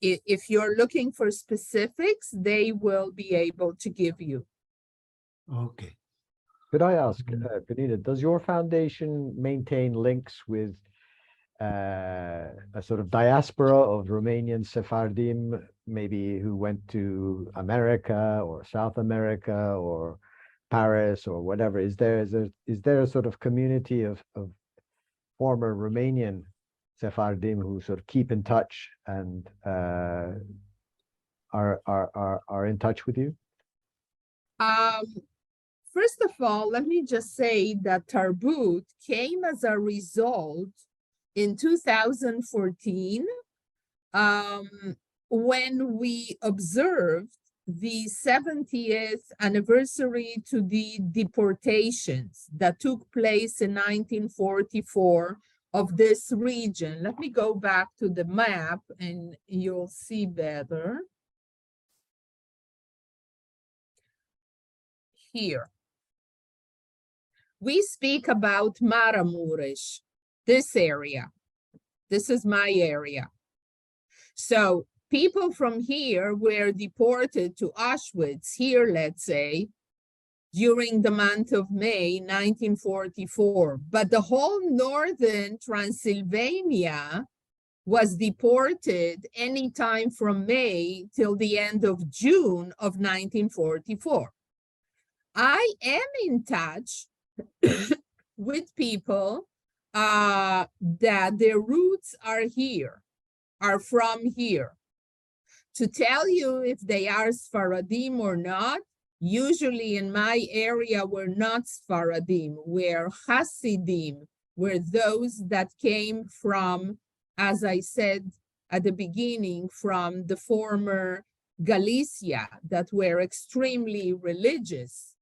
if you're looking for specifics, they will be able to give you. Okay. Could I ask, Peninah, does your foundation maintain links with a sort of diaspora of Romanian Sephardim, maybe who went to America or South America or Paris or whatever? Is there a sort of community of former Romanian Sephardim who sort of keep in touch and are in touch with you? First of all, let me just say that Tarbut came as a result in 2014 when we observed the 70th anniversary to the deportations that took place in 1944 of this region. Let me go back to the map and you'll see better. Here. We speak about Maramures, this area. This is my area. So people from here were deported to Auschwitz here, let's say, during the month of May 1944. But the whole northern Transylvania was deported anytime from May till the end of June of 1944. I am in touch with people that their roots are here, are from here. To tell you if they are Sephardim or not, usually in my area we're not Sephardim, we're Hasidim, we're those that came from, as I said at the beginning, from the former Galicia that were extremely religious.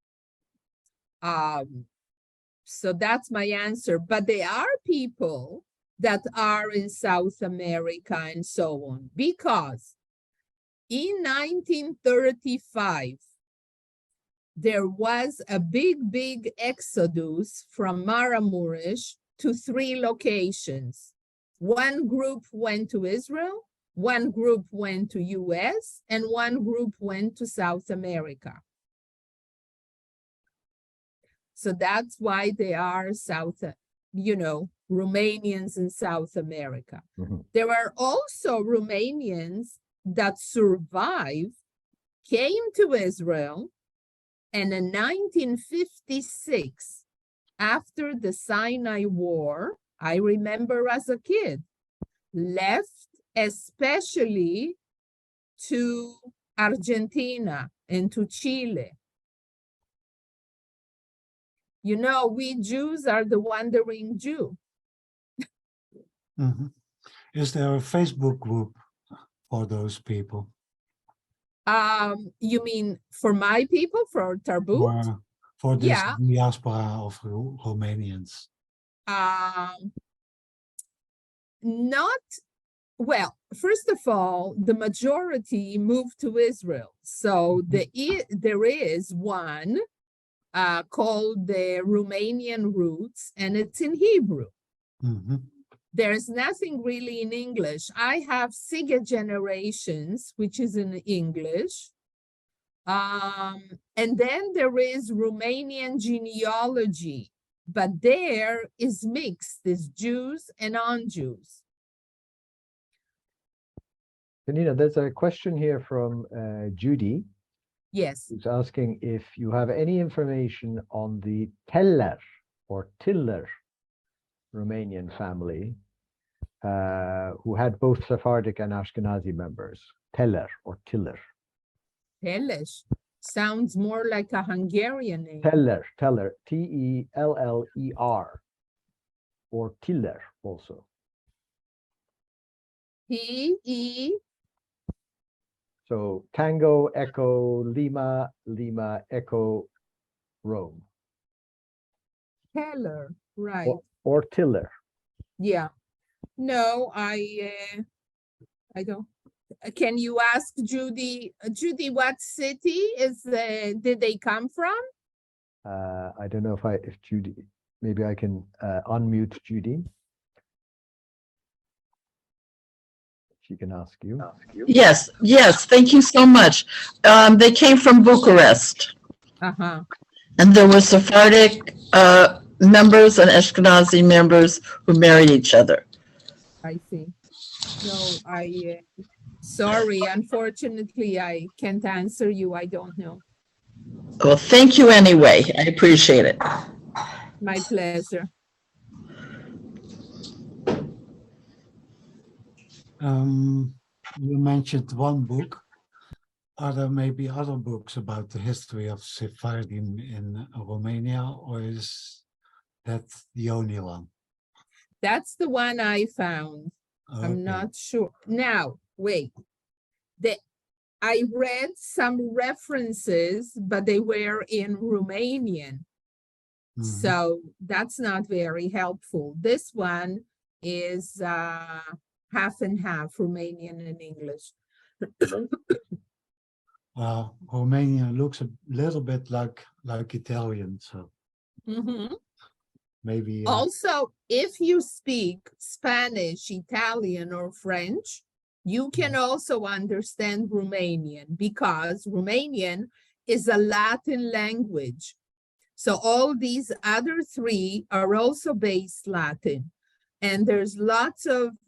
So that's my answer. But there are people that are in South America and so on, because in 1935, there was a big exodus from Maramures to 3 locations. One group went to Israel, one group went to US, and one group went to South America. So that's why they are Romanians in South America. Mm-hmm. There are also Romanians that survived, came to Israel, and in 1956, after the Sinai War, I remember as a kid, left especially to Argentina and to Chile. You know, we Jews are the wandering Jew. Mhm. Is there a Facebook group for those people? You mean for my people, for Tarbut? For this Yeah. diaspora of Romanians? Not, well, first of all, the majority moved to Israel. So there is one called the Romanian Roots, and it's in Hebrew. Mhm. There's nothing really in English. I have Sighet Generations, which is in English. And then there is Romanian Genealogy, but there is mixed, there's Jews and non-Jews. Peninah, there's a question here from Judy, Yes. who's asking if you have any information on the Teller or Tiller Romanian family who had both Sephardic and Ashkenazi members. Teller or Tiller. Teller sounds more like a Hungarian name. Teller, T-E-L-L-E-R, or Tiller also. T-E. So Tango, Echo, Lima, Lima, Echo, Rome. Teller, right. Or Tiller. Yeah. No, I don't. Can you ask Judy? Judy, what city did they come from? I don't know if Judy, maybe I can unmute Judy. She can ask you. Yes, yes, thank you so much. They came from Bucharest. Uh-huh. And there were Sephardic members and Ashkenazi members who married each other. I see. No, sorry, unfortunately, I can't answer you. I don't know. Well, thank you anyway. I appreciate it. My pleasure. You mentioned one book. Are there maybe other books about the history of Sephardim in Romania, or is that the only one? That's the one I found. Okay. I'm not sure. Now, wait. I read some references, but they were in Romanian. So that's not very helpful. This one is half and half, Romanian and English. Romanian looks a little bit like Italian, so maybe. Also, if you speak Spanish, Italian, or French, you can also understand Romanian, because Romanian is a Latin language. So all these other three are also based Latin. And there's lots of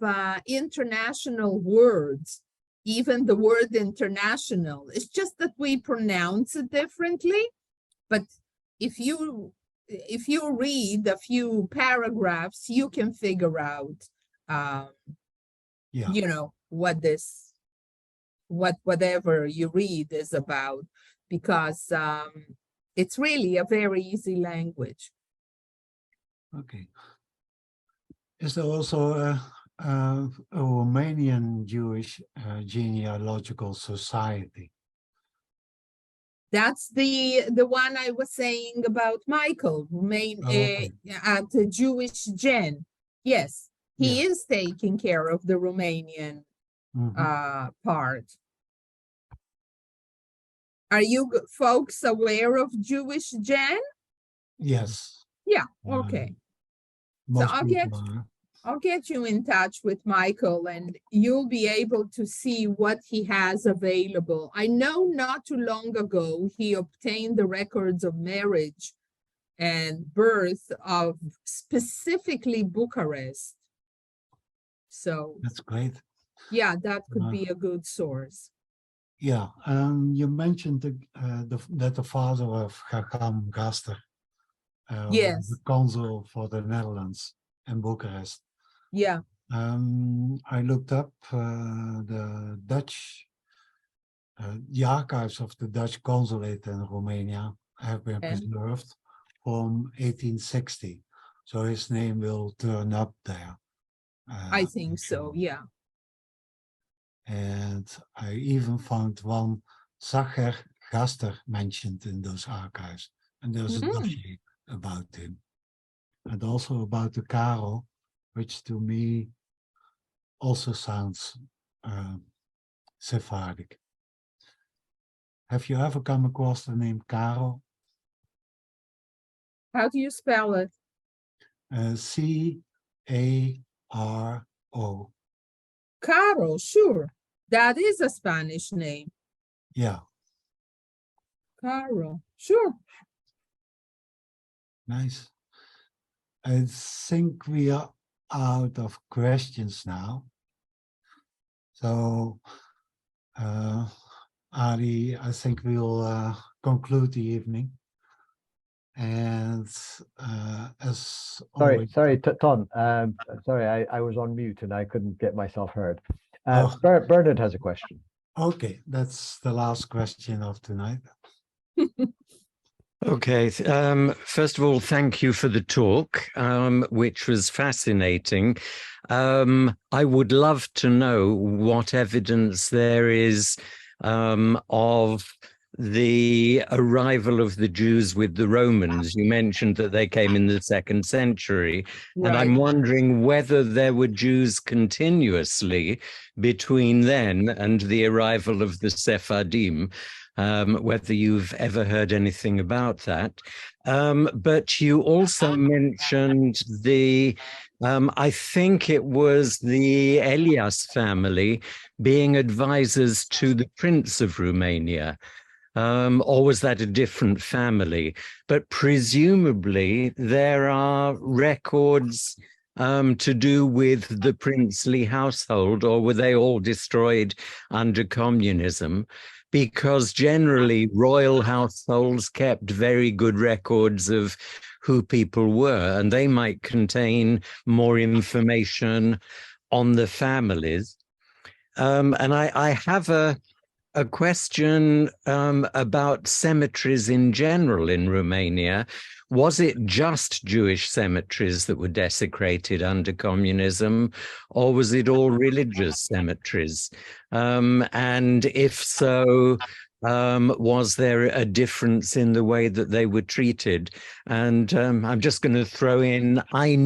international words, even the word international. It's just that we pronounce it differently. But if you read a few paragraphs, you can figure out, you know, whatever you read is about, because it's really a very easy language. Okay. Is there also a Romanian Jewish genealogical society? That's the one I was saying about Michael, at the Jewish Gen. Yes, he is taking care of the Romanian part. Are you folks aware of Jewish Gen? Yes. Yeah, okay. So I'll get you in touch with Michael, and you'll be able to see what he has available. I know not too long ago, he obtained the records of marriage and birth of specifically Bucharest. So that's great. Yeah, that could be a good source. Yeah, you mentioned that the father of Haham Gaster, Yes. the consul for the Netherlands in Bucharest. Yeah. I looked up the Dutch, the archives of the Dutch consulate in Romania have been preserved from 1860. So his name will turn up there. I think so, sure. yeah. And I even found one Sighet Gaster mentioned in those archives. And there's a dossier about him. And also about the Karel, which to me also sounds Sephardic. Have you ever come across the name Karel? How do you spell it? C-A-R-O. Caro, sure. That is a Spanish name. Yeah, Caro, sure. nice. I think we are out of questions now. So, Ari, I think we'll conclude the evening. And as always, Sorry, Ton. Sorry, I was on mute and I couldn't get myself heard. Oh. Bernard has a question. okay, that's the last question of tonight. Okay. First of all, thank you for the talk, which was fascinating. I would love to know what evidence there is of the arrival of the Jews with the Romans. You mentioned that they came in the 2nd century, and I'm wondering whether there were Jews continuously between then and the arrival of the Sephardim. Whether you've ever heard anything about that. But you also mentioned I think it was the Elias family being advisors to the Prince of Romania. Or was that a different family? But presumably there are records to do with the princely household, or were they all destroyed under communism? Because generally royal households kept very good records of who people were, and they might contain more information on the families. And I have a question about cemeteries in general in Romania. Was it just Jewish cemeteries that were desecrated under communism, or was it all religious cemeteries? And if so, was there a difference in the way that they were treated? And I'm just going to throw in, I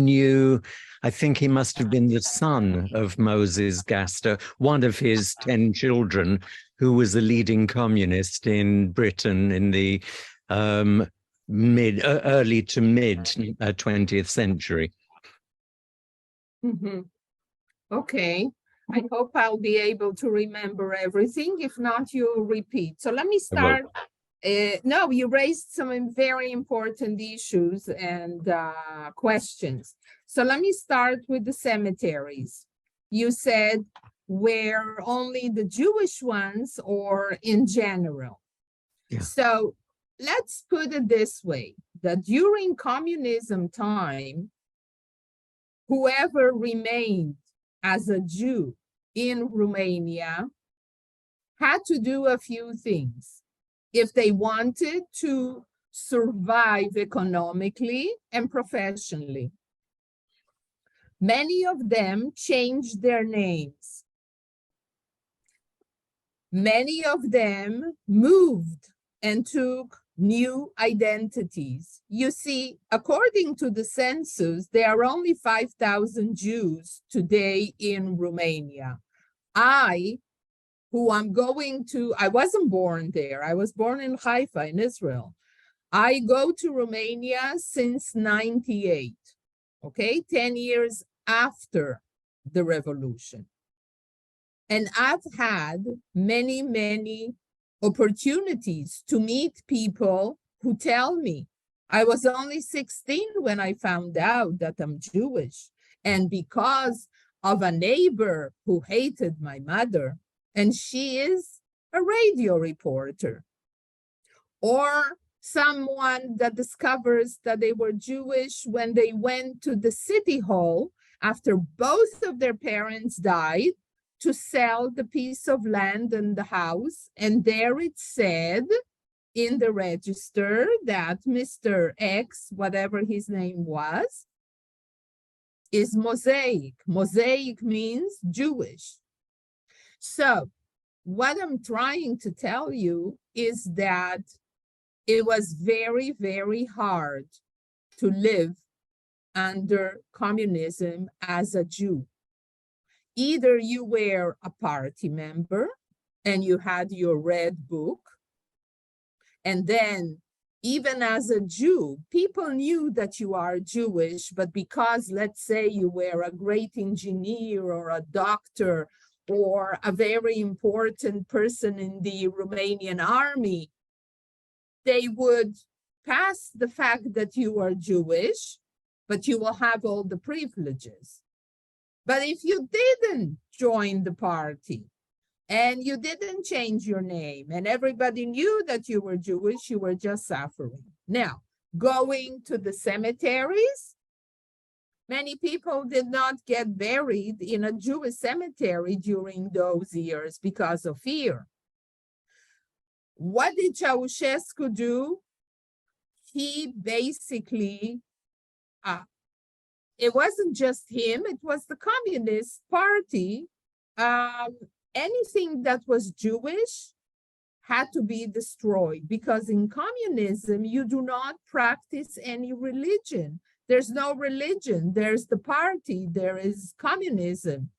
think he must have been the son of Moses Gaster, one of his 10 children, who was a leading communist in Britain in the early to mid 20th century. Okay, I hope I'll be able to remember everything. If not, you'll repeat. So let me start. No, you raised some very important issues and questions. So let me start with the cemeteries. You said were only the Jewish ones or in general? Yeah. So let's put it this way, that during communism time, whoever remained as a Jew in Romania had to do a few things if they wanted to survive economically and professionally. Many of them changed their names. Many of them moved and took new identities. You see, according to the census, there are only 5,000 Jews today in Romania. I wasn't born there. I was born in Haifa in Israel. I go to Romania since 98, okay, 10 years after the revolution. And I've had many, many opportunities to meet people who tell me, I was only 16 when I found out that I'm Jewish. And because of a neighbor who hated my mother, and she is a radio reporter, or someone that discovers that they were Jewish when they went to the city hall after both of their parents died to sell the piece of land and the house. And there it said in the register that Mr. X, whatever his name was, is Mosaic. Mosaic means Jewish. So what I'm trying to tell you is that it was very, very hard to live under communism as a Jew. Either you were a party member and you had your red book, and then even as a Jew, people knew that you are Jewish, but because, let's say, you were a great engineer or a doctor or a very important person in the Romanian army, they would pass the fact that you are Jewish, but you will have all the privileges. But if you didn't join the party and you didn't change your name and everybody knew that you were Jewish, you were just suffering. Now, going to the cemeteries, many people did not get buried in a Jewish cemetery during those years because of fear. What did Ceausescu do? He basically, it wasn't just him, it was the Communist Party. Anything that was Jewish had to be destroyed, because in communism, you do not practice any religion. There's no religion, there's the party, there is communism.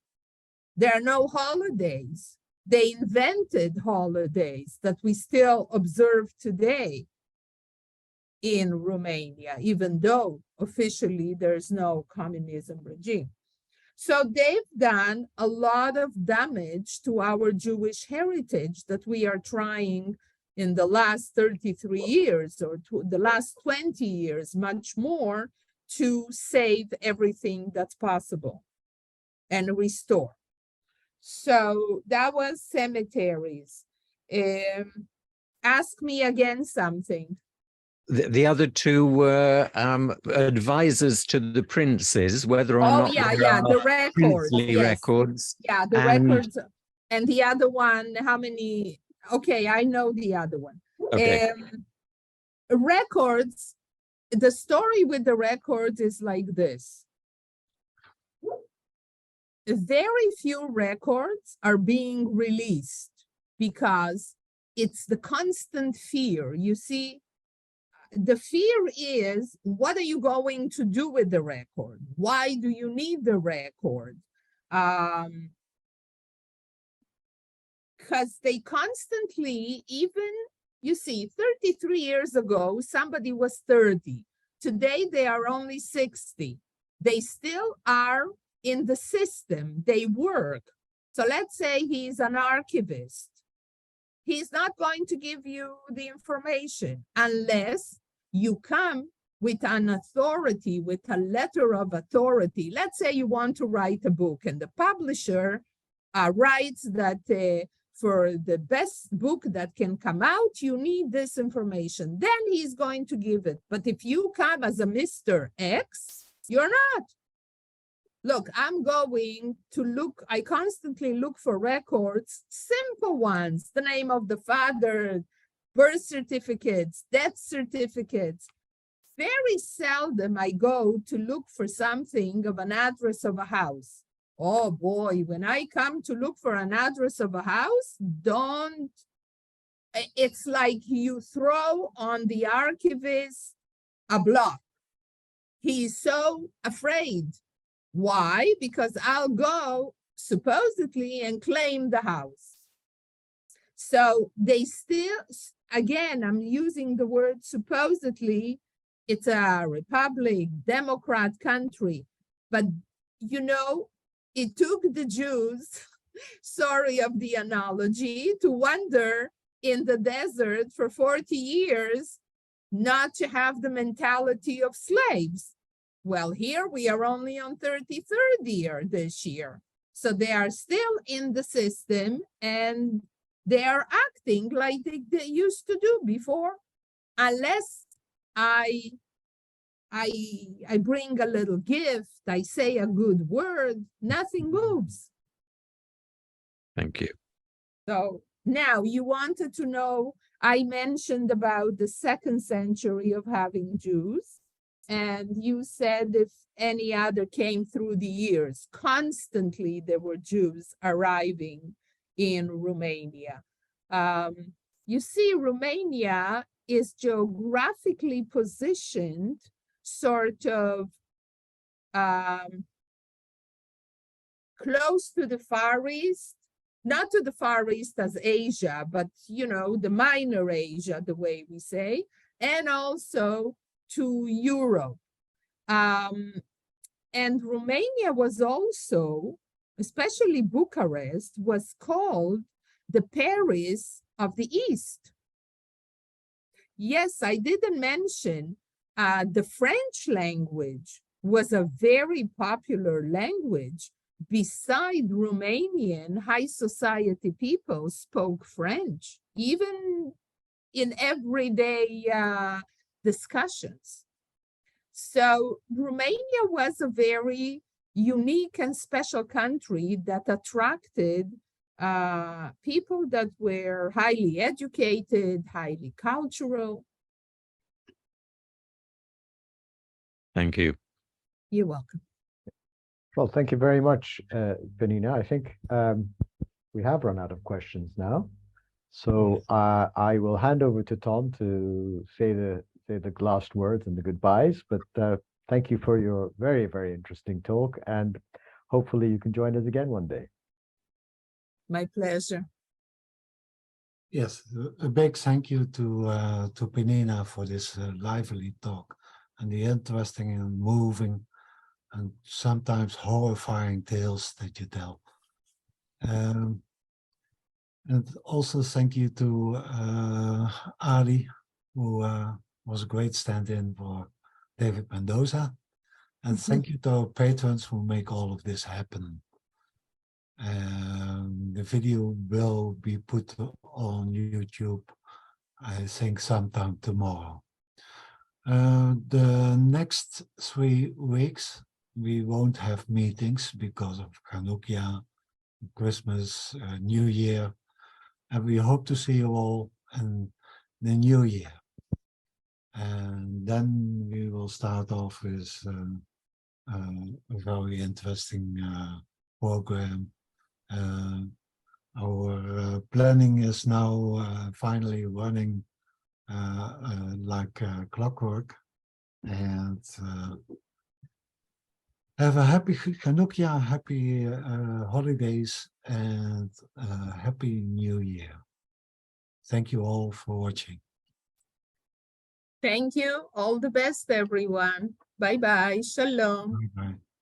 There are no holidays. They invented holidays that we still observe today in Romania, even though officially there's no communism regime. So they've done a lot of damage to our Jewish heritage that we are trying in the last 33 years or the last 20 years, much more, to save everything that's possible and restore. So that was cemeteries. Ask me again something. The other two were advisors to the princes, whether or not the records. princely records. Yeah, the records. And the other one, how many? Okay, I know the other one. Okay. Records, the story with the records is like this. Very few records are being released because it's the constant fear. You see, the fear is, what are you going to do with the record? Why do you need the record? Because they constantly, even, you see, 33 years ago, somebody was 30. Today, they are only 60. They still are in the system, they work. So let's say he's an archivist. He's not going to give you the information unless you come with an authority, with a letter of authority. Let's say you want to write a book and the publisher writes that for the best book that can come out, you need this information. Then he's going to give it. But if you come as a Mr. X, you're not. Look, I'm going to look, I constantly look for records, simple ones, the name of the father, birth certificates, death certificates. Very seldom I go to look for something of an address of a house. Oh boy, when I come to look for an address of a house, it's like you throw on the archivist a block. He's so afraid. Why? Because I'll go supposedly and claim the house. So they still, again, I'm using the word supposedly, it's a republic, democrat country. But, you know, it took the Jews, sorry of the analogy, to wander in the desert for 40 years, not to have the mentality of slaves. Well, here we are only on 33rd year this year. So they are still in the system and they are acting like they used to do before. Unless I bring a little gift, I say a good word, nothing moves. Thank you. So now you wanted to know, I mentioned about the 2nd century of having Jews. And you said if any other came through the years, constantly there were Jews arriving in Romania. You see, Romania is geographically positioned sort of close to the Far East, not to the Far East as Asia, but, you know, the minor Asia, the way we say, and also to Europe. And Romania was also, especially Bucharest, was called the Paris of the East. Yes, I didn't mention the French language was a very popular language. Beside Romanian, high society people spoke French, even in everyday discussions. So Romania was a very unique and special country that attracted people that were highly educated, highly cultural. Thank you. You're welcome. Well, thank you very much, Peninah. I think we have run out of questions now. So I will hand over to Tom to say the last words and the goodbyes. But thank you for your very, very interesting talk. And hopefully you can join us again one day. My pleasure. Yes, a big thank you to Peninah for this lively talk and the interesting and moving and sometimes horrifying tales that you tell. And also thank you to Ali, who was a great stand-in for David Mendoza. And thank you to our patrons who make all of this happen. The video will be put on YouTube, I think sometime tomorrow. The next 3 weeks, we won't have meetings because of Hanukkah, Christmas, New Year, and we hope to see you all in the new year. And then we will start off with a very interesting program. Our planning is now finally running like clockwork. And have a happy Hanukkah, happy holidays, and happy New Year. Thank you all for watching. Thank you. All the best, everyone. Bye-bye. Shalom. Bye-bye.